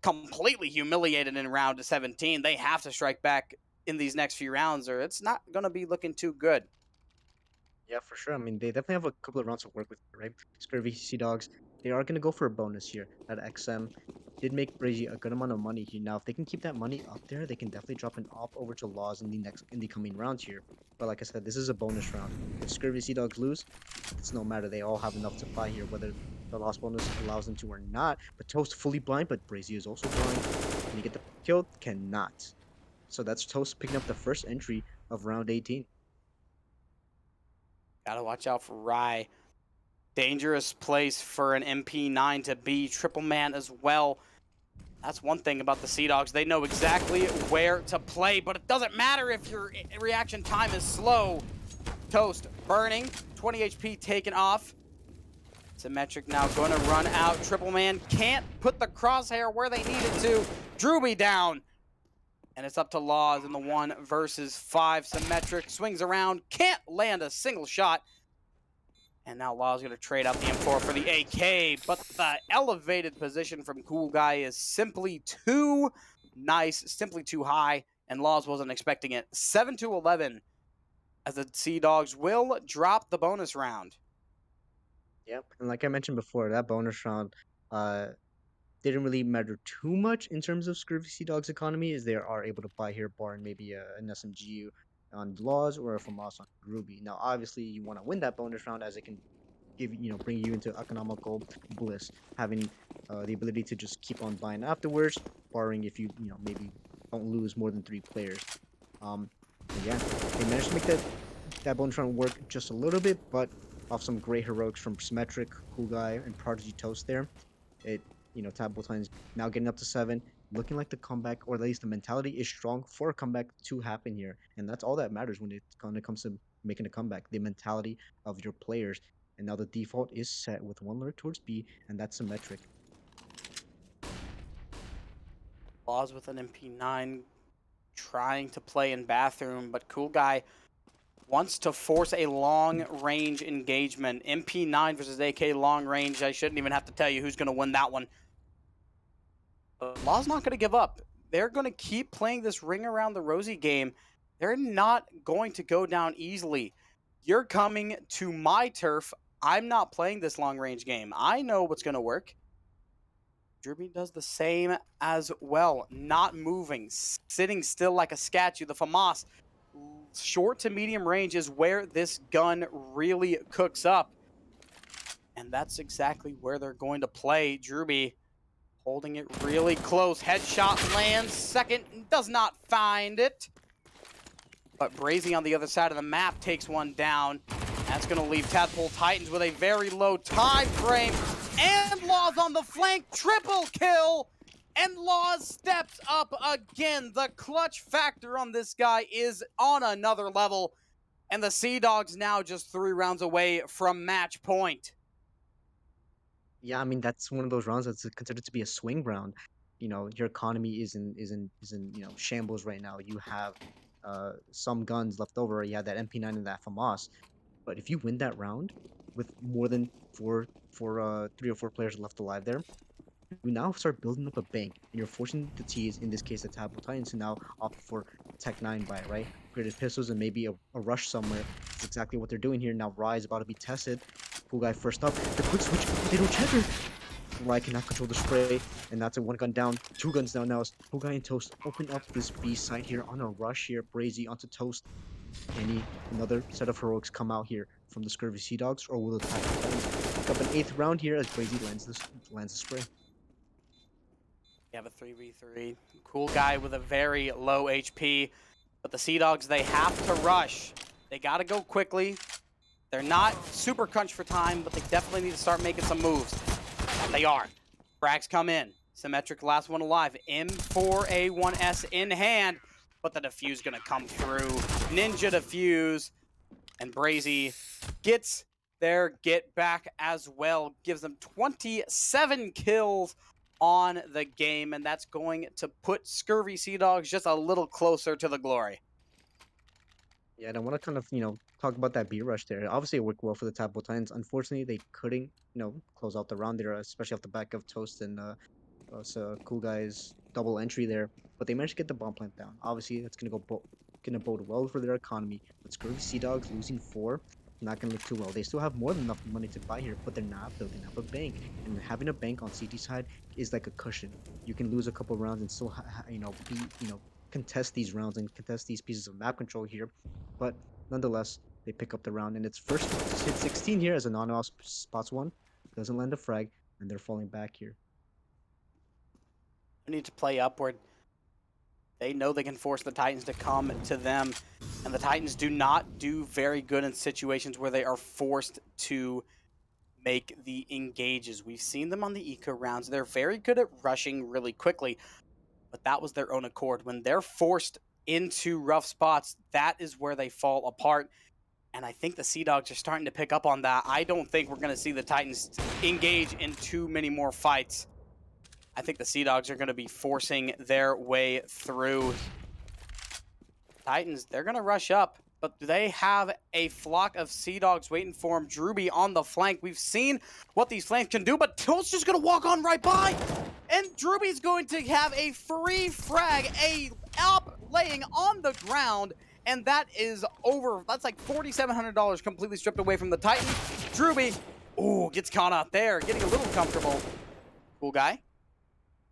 completely humiliated in round 17. They have to strike back in these next few rounds, or it's not going to be looking too good. Yeah, for sure. I mean, they definitely have a couple of rounds to work with, right? Scurvy Seadogs, they are going to go for a bonus here. That XM did make Brazy a good amount of money here. Now, if they can keep that money up there, they can definitely drop an op over to Laws in the coming rounds here. But like I said, this is a bonus round. If Scurvy Seadogs lose, it's no matter. They all have enough to buy here, whether the loss bonus allows them to or not. But Toast fully blind, but Brazy is also blind. Can he get the kill? Cannot. So that's Toast picking up the first entry of round 18. Gotta watch out for Rye. Dangerous place for an MP9 to be. Triple man as well. That's one thing about the Seadogs. They know exactly where to play, but it doesn't matter if your reaction time is slow. Toast burning. 20 HP taken off. Symmetric now going to run out. Triple man can't put the crosshair where they needed to. Druby down. And it's up to Laws in the 1 versus 5. Symmetric swings around, can't land a single shot. And now Laws going to trade out the M4 for the AK, but the elevated position from Cool Guy is simply too nice, simply too high, and Laws wasn't expecting it. 7-11 as the Seadogs will drop the bonus round. Yep, and like I mentioned before, that bonus round didn't really matter too much in terms of Scurvy Seadogs' economy, as they are able to buy here, barring maybe an SMG on Laws or a FAMAS on Ruby. Now, obviously, you want to win that bonus round, as it can bring you into economical bliss, having the ability to just keep on buying afterwards, barring if you maybe don't lose more than 3 players. But yeah, they managed to make that bonus round work just a little bit, but off some great heroics from Symmetric, Cool Guy, and Prodigy Toast there, Tadpole Titans now getting up to 7, looking like the comeback, or at least the mentality is strong for a comeback to happen here, and that's all that matters when it comes to making a comeback, the mentality of your players. And now the default is set with 1 lurk towards B, and that's Symmetric. Laws with an MP9. trying to play in bathroom, but Cool Guy wants to force a long-range engagement. MP9 versus AK long range. I shouldn't even have to tell you who's going to win that one. Law's not going to give up. They're going to keep playing this ring around the rosy game. They're not going to go down easily. You're coming to my turf. I'm not playing this long-range game. I know what's going to work. Drewby does the same as well. Not moving, sitting still like a statue. The FAMAS, short to medium range is where this gun really cooks up. And that's exactly where they're going to play. Drewby holding it really close. Headshot lands. Second, does not find it. But Brazy on the other side of the map takes one down. That's going to leave Tadpole Titans with a very low time frame. And Laws on the flank. Triple kill. And Laws steps up again. The clutch factor on this guy is on another level. And the Seadogs now just 3 rounds away from match point. Yeah, I mean that's one of those rounds that's considered to be a swing round. You know, your economy is in shambles right now. You have some guns left over. You have that MP9 and that FAMAS. But if you win that round with more than 3 or 4 players left alive there, you now start building up a bank, and you're forcing the T's, in this case the Tadpole Titans, to now opt for Tech 9 buy, right? Upgraded pistols and maybe a rush somewhere. That's exactly what they're doing here. Now Rye is about to be tested. Cool Guy first up. The quick switch, they don't check her. Rye cannot control the spray, and that's a 1 gun down, 2 guns down now. Cool Guy and Toast open up this B side here on a rush here. Brazy onto Toast. Another set of heroics come out here from the Scurvy Seadogs, or will the Tadpole Titans pick up an 8th round here as Brazy lands the spray? You have a 3v3. Cool Guy with a very low HP. But the Seadogs, they have to rush. They got to go quickly. They're not super crunched for time, but they definitely need to start making some moves. And they are. Frags come in. Symmetric, last one alive. M4A1S in hand. But the defuse going to come through. Ninja defuse. And Brazy gets their get back as well. Gives them 27 kills on the game, and that's going to put Scurvy Seadogs just a little closer to the glory. Yeah, and I want to kind of, talk about that B rush there. Obviously, it worked well for the Tadpole Titans. Unfortunately, they couldn't, close out the round there, especially off the back of Toast and Cool Guy's double entry there. But they managed to get the bomb plant down. Obviously, that's gonna bode well for their economy. But Scurvy Seadogs losing 4, not gonna look too well. They still have more than enough money to buy here, but they're not building up a bank. And having a bank on CT side is like a cushion. You can lose a couple rounds and still, contest these rounds and contest these pieces of map control here. But nonetheless, they pick up the round, and it's first hit 16 here as Anonymous spots one, doesn't land a frag, and they're falling back here. They need to play upward. They know they can force the Titans to come to them, and the Titans do not do very good in situations where they are forced to make the engages. We've seen them on the eco rounds. They're very good at rushing really quickly, but that was their own accord. When they're forced into rough spots, that is where they fall apart. And I think the Seadogs are starting to pick up on that. I don't think we're going to see the Titans engage in too many more fights. I think the Seadogs are going to be forcing their way through. Titans, they're going to rush up, but they have a flock of Seadogs waiting for them. Drewby on the flank. We've seen what these flanks can do, but Toast's just going to walk on right by. And Drewby's going to have a free frag, a up laying on the ground, and that is over. That's like $4,700 completely stripped away from the Titans. Drewby, ooh, gets caught out there, getting a little comfortable. Cool Guy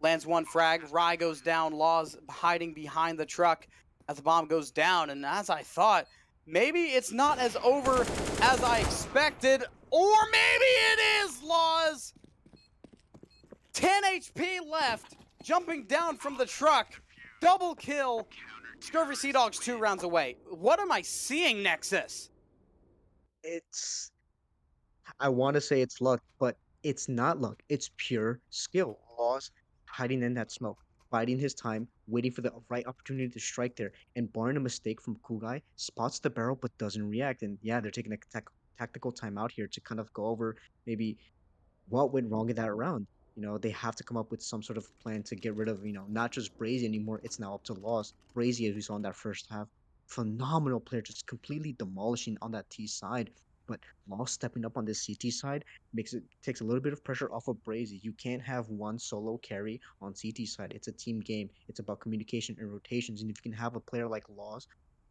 lands 1 frag. Rye goes down. Laws hiding behind the truck as the bomb goes down. And as I thought, maybe it's not as over as I expected, or maybe it is, Laws. 10 HP left, jumping down from the truck. Double kill. Scurvy Seadogs 2 rounds away. What am I seeing, Nexus? I want to say it's luck, but it's not luck. It's pure skill. Laws hiding in that smoke, biding his time, waiting for the right opportunity to strike there, and barring a mistake from Cool Guy, spots the barrel but doesn't react. And yeah, they're taking a tactical timeout here to kind of go over maybe what went wrong in that round. They have to come up with some sort of plan to get rid of, not just Brazy anymore. It's now up to Laws. Brazy, as we saw in that first half, phenomenal player, just completely demolishing on that T side. But Laws stepping up on this CT side takes a little bit of pressure off of Brazy. You can't have one solo carry on CT side. It's a team game. It's about communication and rotations. And if you can have a player like Laws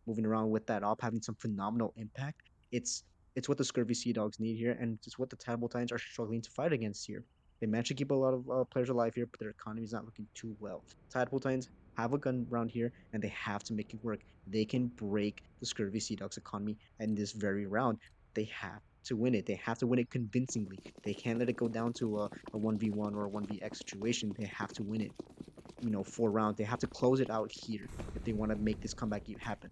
moving around with that op, having some phenomenal impact, it's it's what the Scurvy Seadogs need here, and it's what the Tadpole Titans are struggling to fight against here. They managed to keep a lot of players alive here, but their economy is not looking too well. Tadpole Titans have a gun around here, and they have to make it work. They can break the Scurvy Seadogs economy in this very round. They have to win it. They have to win it convincingly. They can't let it go down to a 1v1 or a 1vx situation. They have to win it, 4 rounds. They have to close it out here if they want to make this comeback happen.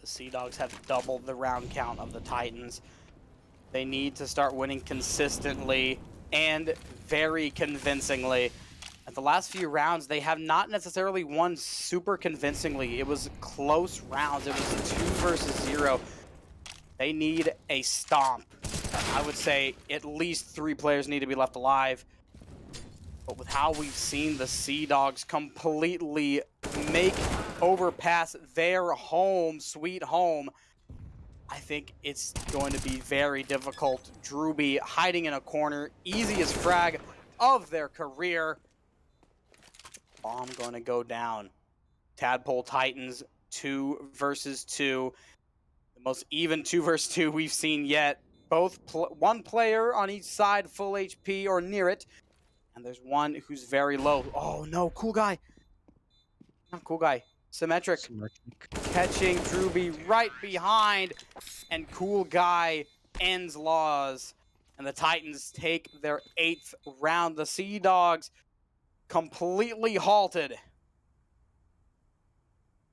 The Seadogs have doubled the round count of the Titans. They need to start winning consistently and very convincingly. At the last few rounds, they have not necessarily won super convincingly. It was close rounds. It was 2 versus 0. They need a stomp. I would say at least 3 players need to be left alive. But with how we've seen the Seadogs completely make overpass their home, sweet home, I think it's going to be very difficult. Drewby hiding in a corner, easiest frag of their career. Bomb going to go down. Tadpole Titans 2 versus 2. The most even 2 versus 2 we've seen yet. One player on each side, full HP or near it. And there's one who's very low. Oh no, cool guy. Not cool guy. Symmetric. Catching Drewby right behind. And cool guy ends Laws. And the Titans take their 8th round. The Seadogs completely halted.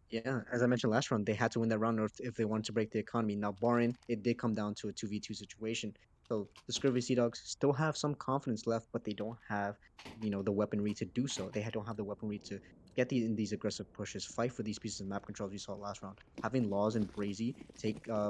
Yeah, as I mentioned last round, they had to win that round if they wanted to break the economy. Now, barring it did come down to a 2v2 situation. So the Scurvy Seadogs still have some confidence left, but they don't have, the weaponry to do so. They don't have the weaponry to get in these aggressive pushes, fight for these pieces of map control as we saw last round. Having Laws and Brazy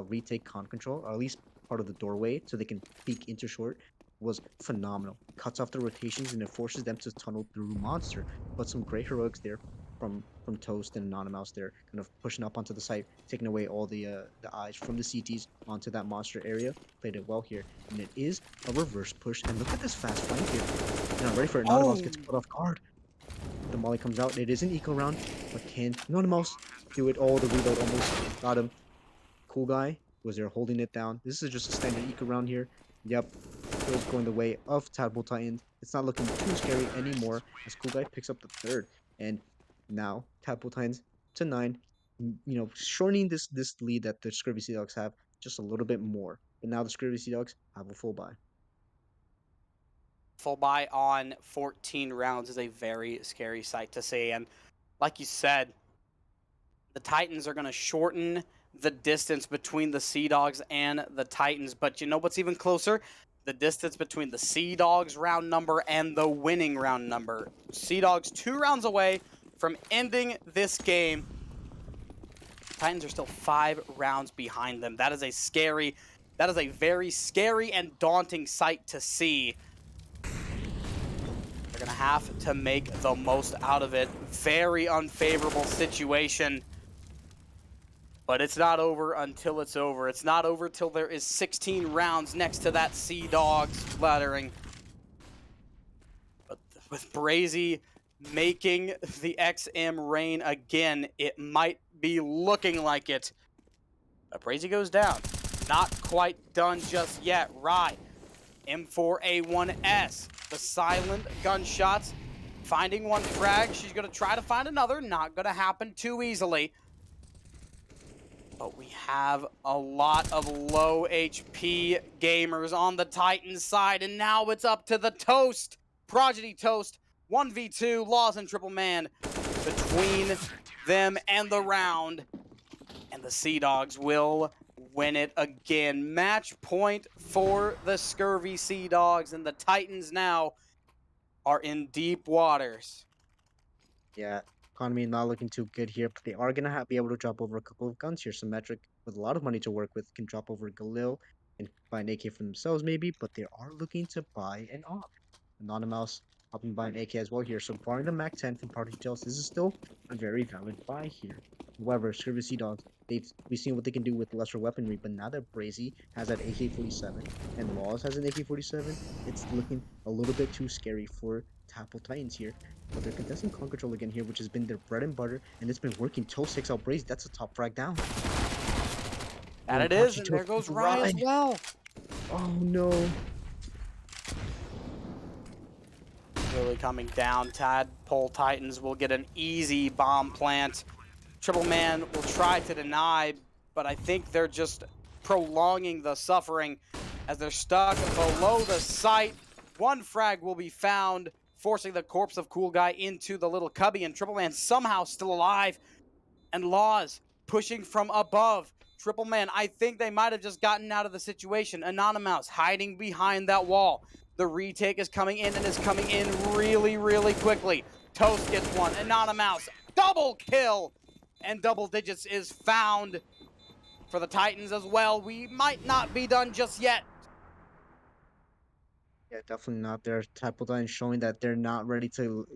retake con control, or at least part of the doorway, so they can peek into short, was phenomenal. Cuts off the rotations and it forces them to tunnel through Monster. But some great heroics there from Toast and Anonymous there, kind of pushing up onto the site, taking away all the eyes from the CTs onto that monster area. Played it well here, and it is a reverse push. And look at this fast flank here. Not ready for it. Anonymous gets put off guard. The molly comes out. It is an eco round, but can Anonymous do it? Oh, the reload almost got him. Cool guy was there holding it down. This is just a standard eco round here. Yep, kills going the way of Tadpole Titans. It's not looking too scary anymore as Cool Guy picks up the 3rd. And now Tadpole Titans to 9, shortening this lead that the Scurvy Seadogs have just a little bit more. But now the Scurvy Seadogs have a full buy. Full buy on 14 rounds is a very scary sight to see. And like you said, the Titans are going to shorten the distance between the Seadogs and the Titans. But you know what's even closer? The distance between the Seadogs round number and the winning round number. Seadogs 2 rounds away from ending this game. Titans are still 5 rounds behind them. That is a very scary and daunting sight to see. They're going to have to make the most out of it. Very unfavorable situation. But it's not over until it's over. It's not over till there is 16 rounds next to that Seadogs splattering. But with Brazy making the XM rain again, it might be looking like it. But Brazy goes down. Not quite done just yet. Right. M4A1S. The silent gunshots. Finding one frag. She's going to try to find another. Not going to happen too easily. But we have a lot of low HP gamers on the Titans side. And now it's up to the Toast. Prodigy Toast. 1v2. Laws and Triple Man between them and the round. And the Seadogs will win it again. Match point for the Scurvy Seadogs. And the Titans now are in deep waters. Yeah, economy not looking too good here, but they are going to be able to drop over a couple of guns here. Symmetric, with a lot of money to work with, can drop over Galil. and buy an AK for themselves maybe, but they are looking to buy an op. Anonymous helping buy an AK as well here. So barring the Mac 10 from Party Details, this is still a very valid buy here. However, Scurvy Dogs, we've seen what they can do with lesser weaponry, but now that Brazy has that AK-47 and Laws has an AK-47, it's looking a little bit too scary for Tadpole Titans here. But they're contesting con control again here, which has been their bread and butter, and it's been working. Toast takes out Brazy. That's a top frag down. And it is, and there goes Rye as well. Oh no. Really coming down. Tadpole Titans will get an easy bomb plant. Triple Man will try to deny, but I think they're just prolonging the suffering as they're stuck below the site. One frag will be found, forcing the corpse of Cool Guy into the little cubby, and Triple Man somehow still alive. And Laws pushing from above. Triple Man, I think they might have just gotten out of the situation. Anonymous hiding behind that wall. The retake is coming in, and is coming in really, really quickly. Toast gets one. Anonymous, double kill. And double digits is found for the Titans as well. We might not be done just yet. Yeah, definitely not. They're Tadpole Titans showing that they're not ready to,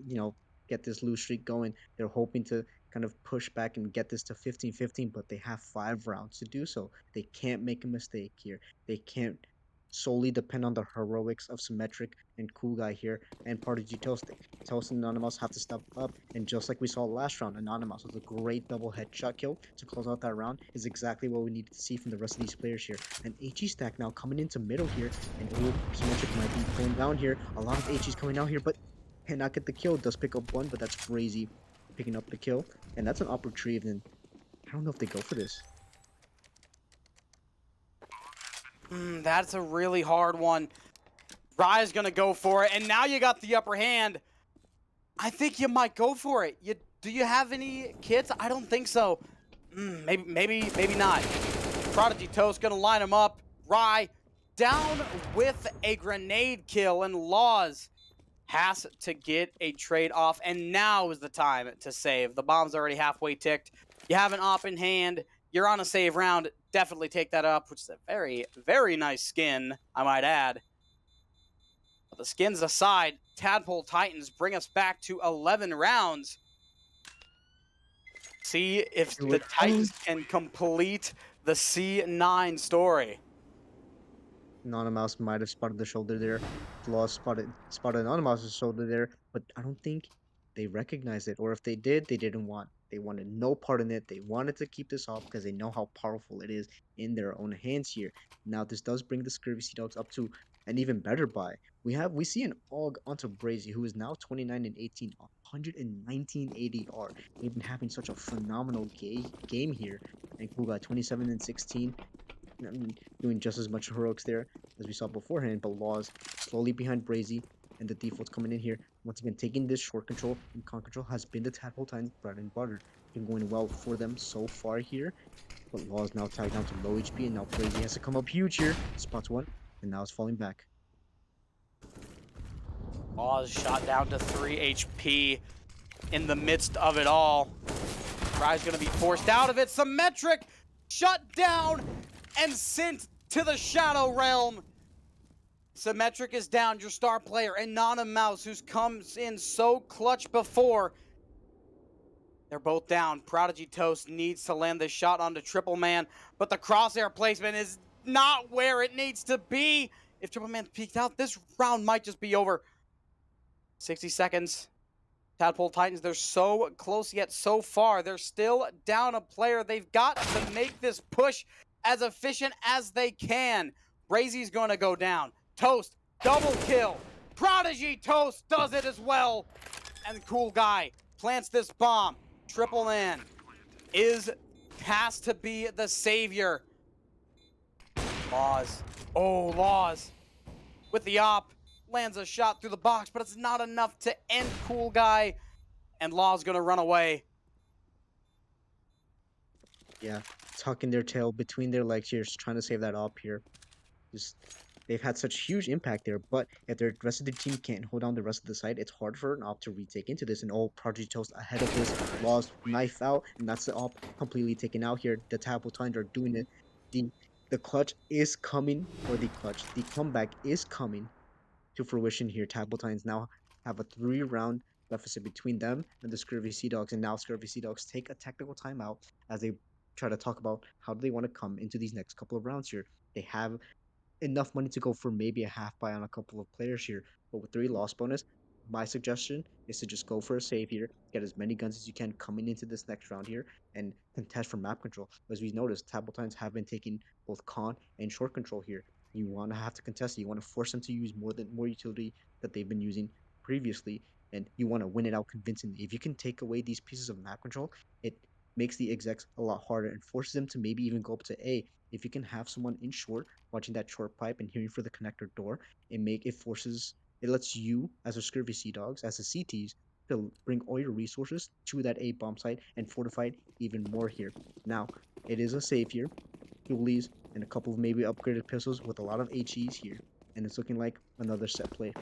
get this lose streak going. They're hoping to kind of push back and get this to 15-15, but they have 5 rounds to do so. They can't make a mistake here. They can't solely depend on the heroics of Symmetric and Cool Guy here and Party G Toast. Toast and Anonymous have to step up, and just like we saw last round, Anonymous with a great double headshot kill to close out that round is exactly what we needed to see from the rest of these players here. An HE stack now coming into middle here, and Symmetric might be pulling down here. A lot of HEs coming out here, but cannot get the kill. Does pick up one, but that's crazy picking up the kill, and that's an op retrieve. And I don't know if they go for this. That's a really hard one. Rye's gonna go for it, and now you got the upper hand. I think you might go for it. Do you have any kits? I don't think so. Maybe not. Prodigy Toast gonna line him up. Rye down with a grenade kill, and Laws has to get a trade off, and now is the time to save. The bomb's already halfway ticked. You have an op in hand. You're on a save round. Definitely take that up, which is a very, very nice skin, I might add. But the skins aside, Tadpole Titans bring us back to 11 rounds. See if the Titans can complete the C9 story. Anonymous might have spotted the shoulder there. Laws spotted Anonymous' shoulder there, but I don't think they recognized it. Or if they did, they didn't want. They wanted no part in it. They wanted to keep this off because they know how powerful it is in their own hands here. Now this does bring the Scurvy Seadogs up to an even better buy. We see an AUG onto Brazy, who is now 29 and 18, 119 ADR. They've been having such a phenomenal game here. And Cool got 27 and 16. I mean, doing just as much heroics there as we saw beforehand, but Laws slowly behind Brazy, and the defaults coming in here. Once again, taking this short control and con control has been the Tadpole Titans' bread and butter. Been going well for them so far here, but Laws now tagged down to low HP, and now Brazy has to come up huge here. Spots one, and now it's falling back. Laws shot down to 3 HP in the midst of it all. Rye's gonna be forced out of it. Symmetric shut down and sent to the Shadow Realm. Symmetric is down, your star player, Anonymous, who comes in so clutch before. They're both down. Prodigy Toast needs to land this shot onto Triple Man, but the crosshair placement is not where it needs to be. If Triple Man's peeked out, this round might just be over. 60 seconds. Tadpole Titans, they're so close yet so far. They're still down a player. They've got to make this push as efficient as they can. Brazy's going to go down. Toast, double kill. Prodigy Toast does it as well. And Cool Guy plants this bomb. Triple Man has to be the savior. Laws. Oh, Laws. With the op. Lands a shot through the box, but it's not enough to end Cool Guy. And Law's going to run away. Yeah, tucking their tail between their legs here, just trying to save that op here. They've had such huge impact there, but if the rest of the team can't hold down the rest of the side, it's hard for an op to retake into this. And Prodigy Toast ahead of this, Laws knife out, and that's the op completely taken out here. The Tadpole Titans are doing it. the clutch is coming, or the comeback is coming to fruition here. Tadpole Titans now have a 3-round deficit between them and the Scurvy Seadogs, and now Scurvy Seadogs take a technical timeout as they try to talk about how do they want to come into these next couple of rounds here. They have enough money to go for maybe a half buy on a couple of players here. But with 3 loss bonus, my suggestion is to just go for a save here, get as many guns as you can coming into this next round here, and contest for map control. As we noticed, Tadpole Titans have been taking both con and short control here. You want to have to contest it. You want to force them to use more utility that they've been using previously, and you want to win it out convincingly. If you can take away these pieces of map control, it makes the execs a lot harder and forces them to maybe even go up to A. If you can have someone in short watching that short pipe and hearing for the connector door, it lets you as a Scurvy Seadogs, as a CTs, to bring all your resources to that A bomb site and fortify it even more here. Now, it is a save here, dualies, and a couple of maybe upgraded pistols with a lot of HEs here, and it's looking like another set play.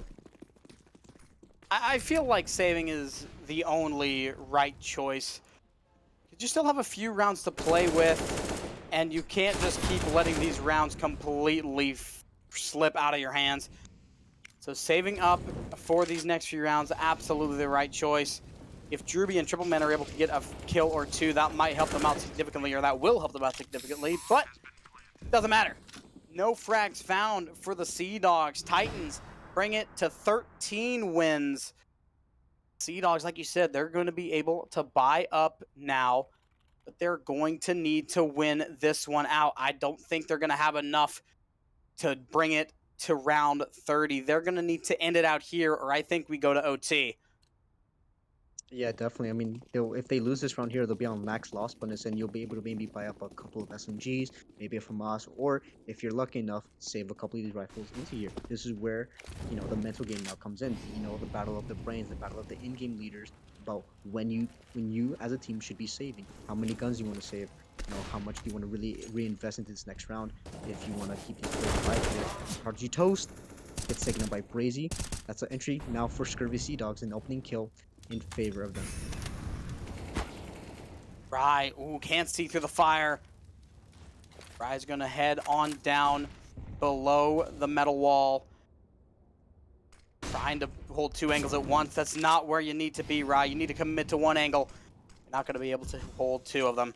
I feel like saving is the only right choice. You still have a few rounds to play with, and you can't just keep letting these rounds completely slip out of your hands. So saving up for these next few rounds, absolutely the right choice. If Druby and Triple Man are able to get a kill or two, that might help them out significantly, or that will help them out significantly, but it doesn't matter. No frags found for the Seadogs. Titans bring it to 13 wins. Seadogs, like you said, they're going to be able to buy up now, but they're going to need to win this one out. I don't think they're going to have enough to bring it to round 30. They're going to need to end it out here, or I think we go to OT. Yeah, definitely. I mean, if they lose this round here, they'll be on max loss bonus, and you'll be able to maybe buy up a couple of SMGs, maybe a FAMAS, or if you're lucky enough, save a couple of these rifles into here. This is where, the mental game now comes in. The battle of the brains, the battle of the in-game leaders, about when you as a team should be saving. How many guns you want to save? How much do you want to really reinvest into this next round? If you want to keep these players alive here. RG Toast gets taken up by Brazy. That's an entry now for Scurvy Seadogs, an opening kill in favor of them. Right. Ooh, can't see through the fire. Rye's gonna head on down below the metal wall. Trying to hold 2 angles at once. That's not where you need to be, Rye. You need to commit to 1 angle. You're not gonna be able to hold 2 of them.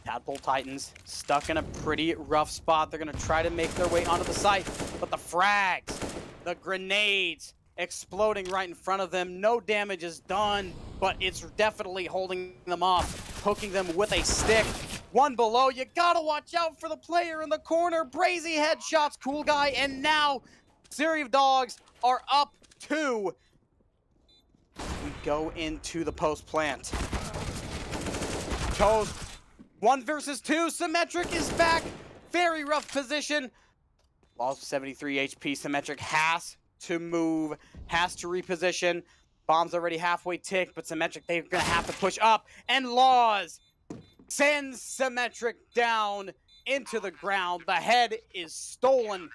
Tadpole Titans stuck in a pretty rough spot. They're gonna try to make their way onto the site, but the frags, the grenades, exploding right in front of them. No damage is done, but it's definitely holding them off, poking them with a stick. 1 below. You gotta watch out for the player in the corner. Brazy headshots, cool guy, and now Seadogs are up 2. We go into the post plant. Toast. 1 versus 2. Symmetric is back. Very rough position. Lost 73 HP. Symmetric has to move, has to reposition. Bomb's already halfway ticked, but Symmetric, they're going to have to push up. And Laws sends Symmetric down into the ground. The head is stolen,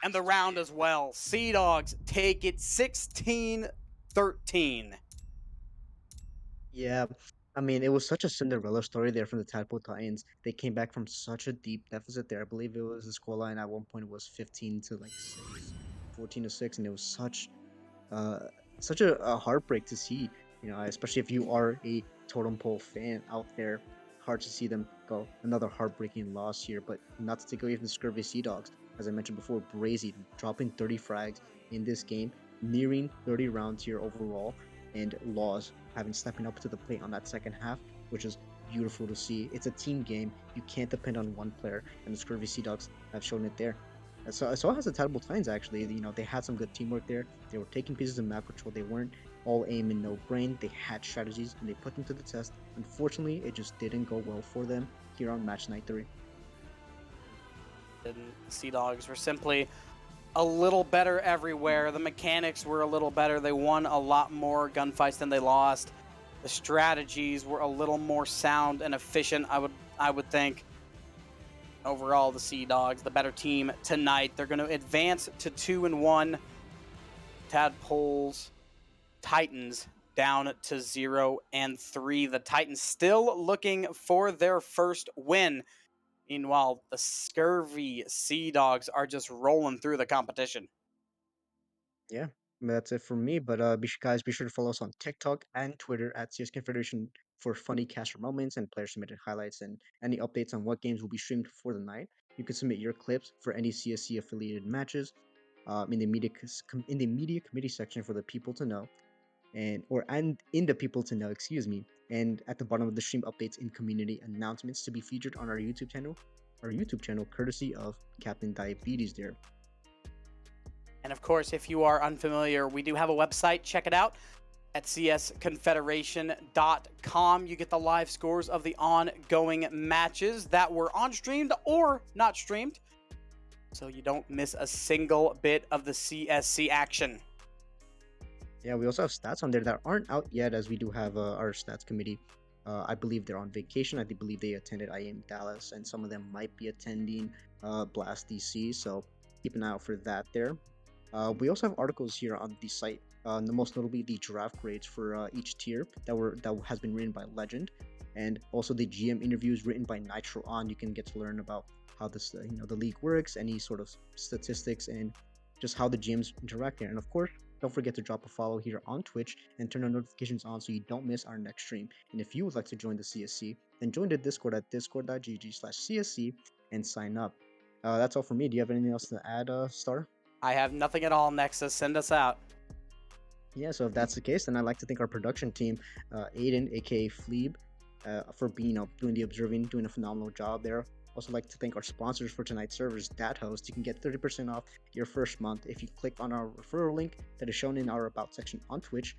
and the round as well. Seadogs take it 16-13. Yeah, I mean, it was such a Cinderella story there from the Tadpole Titans. They came back from such a deep deficit there. I believe it was the scoreline at one point was 15 to like 6, 14 to 6, and it was uh such a heartbreak to see. Especially if you are a totem pole fan out there. Hard to see them go another heartbreaking loss here, but not to take away from the Scurvy Seadogs. As I mentioned before, Brazy dropping 30 frags in this game, nearing 30 rounds here overall, and Laws stepping up to the plate on that second half, which is beautiful to see. It's a team game. You can't depend on one player, and the Scurvy Seadogs have shown it there. So has the Tadpole Titans actually. They had some good teamwork there. They were taking pieces of map control. They weren't all aim and no brain. They had strategies and they put them to the test. Unfortunately, it just didn't go well for them here on match night 3. And Seadogs were simply a little better everywhere. The mechanics were a little better. They won a lot more gunfights than they lost. The strategies were a little more sound and efficient, I would think. Overall, the Seadogs, the better team tonight. They're going to advance to 2-1. Tadpoles, Titans down to 0-3. The Titans still looking for their first win. Meanwhile, the Scurvy Seadogs are just rolling through the competition. Yeah, that's it from me. But guys, be sure to follow us on TikTok and Twitter at CS Confederation for funny caster moments and player submitted highlights and any updates on what games will be streamed for the night. You can submit your clips for any CSC affiliated matches in the media committee section for the people to know, and in the people to know, excuse me. And at the bottom of the stream, updates in community announcements to be featured on our YouTube channel. Our YouTube channel, courtesy of Captain Diabetes there. And of course, if you are unfamiliar, we do have a website. Check it out at csconfederation.com. You get the live scores of the ongoing matches that were on streamed or not streamed, so you don't miss a single bit of the CSC action. Yeah, we also have stats on there that aren't out yet, as we do have our stats committee. I believe they're on vacation. I believe they attended IAM Dallas, and some of them might be attending Blast DC, so keep an eye out for that there. We also have articles here on the site, the most notably the draft grades for each tier that has been written by Legend, and also the GM interviews written by Nitro On. You can get to learn about how this the league works, any sort of statistics, and just how the GMs interact there. And of course, don't forget to drop a follow here on Twitch and turn on notifications on so you don't miss our next stream. And if you would like to join the CSC, then join the Discord at discord.gg/CSC and sign up. That's all for me. Do you have anything else to add, Star? I have nothing at all, Nexus. Send us out. Yeah, so if that's the case, then I'd like to thank our production team, Aiden, aka Fleeb, for being doing the observing, doing a phenomenal job there. Also like to thank our sponsors for tonight's servers, DatHost. You can get 30% off your first month if you click on our referral link that is shown in our About section on Twitch.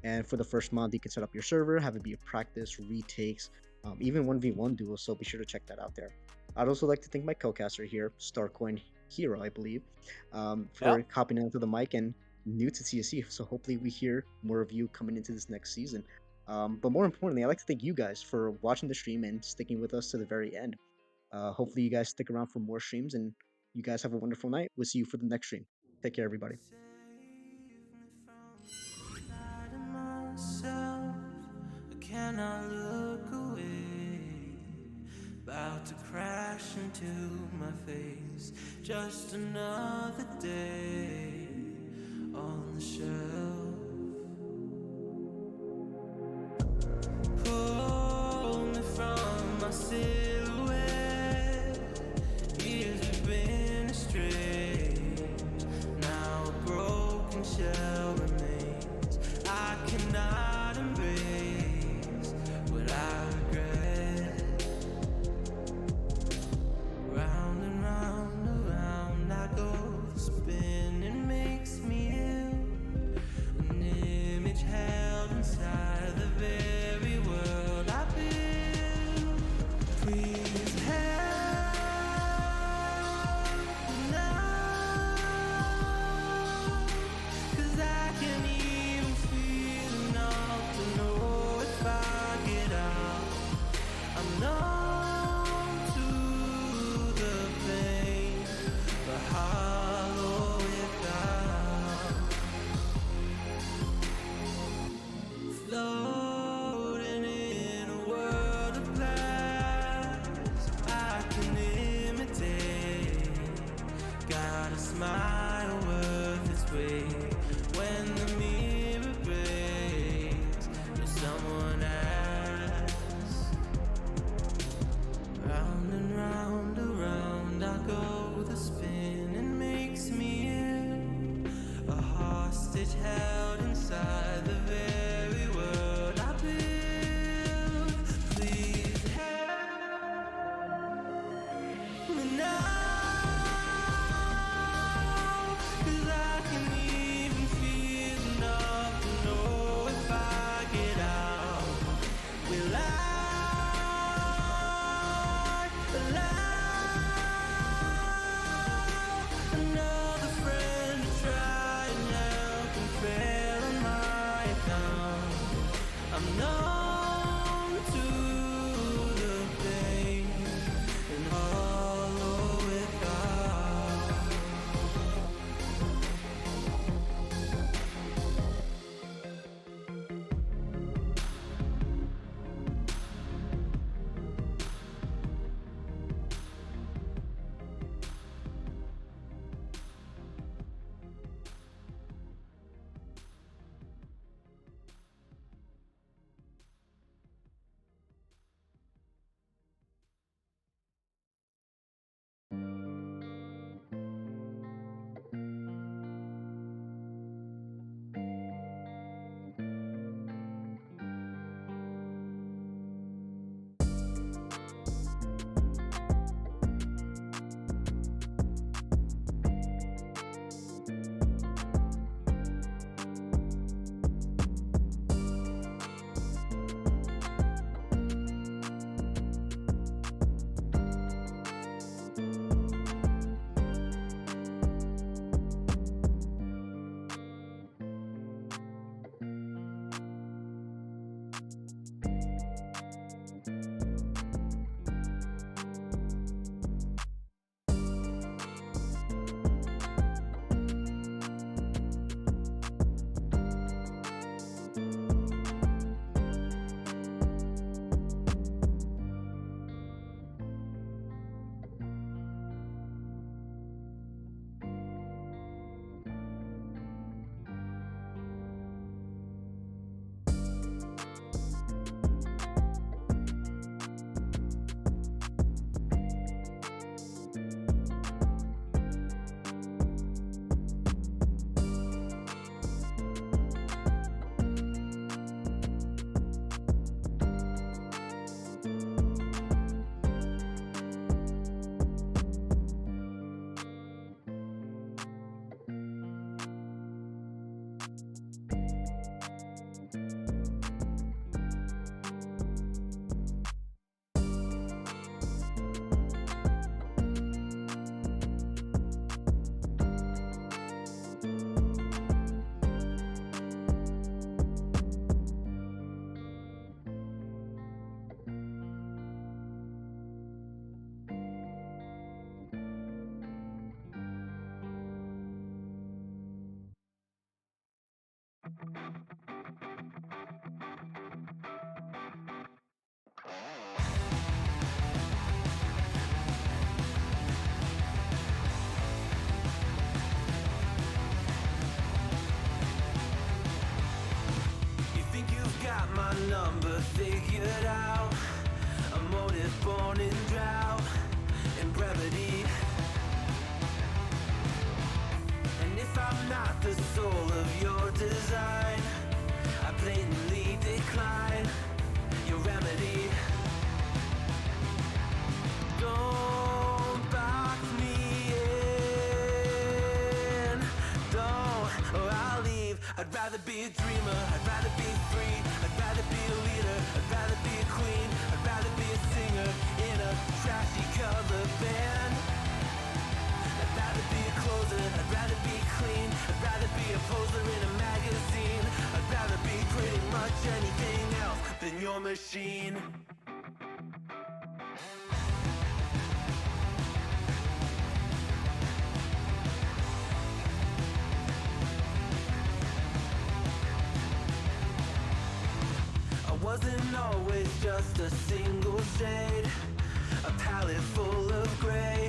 And for the first month, you can set up your server, have it be a practice, retakes, even 1v1 duels, so be sure to check that out there. I'd also like to thank my co-caster here, Starcoin Hero, I believe, for hopping onto the mic and new to CSC. So hopefully we hear more of you coming into this next season. But more importantly, I'd like to thank you guys for watching the stream and sticking with us to the very end. Hopefully you guys stick around for more streams, and you guys have a wonderful night. We'll see you for the next stream. Take care, everybody. Can I look away? About to crash into my face. Just another day on the shelf. Pull me from my silhouette. Years have been astray. Now a broken shell remains. I cannot embrace what I regret. Round and round, around I go. The spinning makes me ill. An image held inside the very world I build. Please help now, 'cause I can't even feel enough to know if I get out. I'm numb to the pain, but hollow without. Floating in a world of glass, I can imitate. Got a smile worth its weight when the mirror breaks. Will someone ask? Round and round, around I go. The spinning makes me ill. A hostage held inside the very world I build. Please help me now, 'cause I can't even feel enough to know if I get out. Will I allow another friend to try and help and fail on my account? I'm numb to the pain and hollow You think you've got my number figured out? A motive born in drought and brevity. And if I'm not the soul of your design, I blatantly decline your remedy. Don't box me in, don't, or I'll leave. I'd rather be a dreamer, I'd rather be free, I'd rather be a leader, I'd rather be a queen, I'd rather be a singer in a trashy cover band. I'd rather be a closer, I'd rather be clean, I'd rather be a poser in a magazine, I'd rather be pretty much anything else than your machine. I wasn't always just a single shade, a palette full of gray.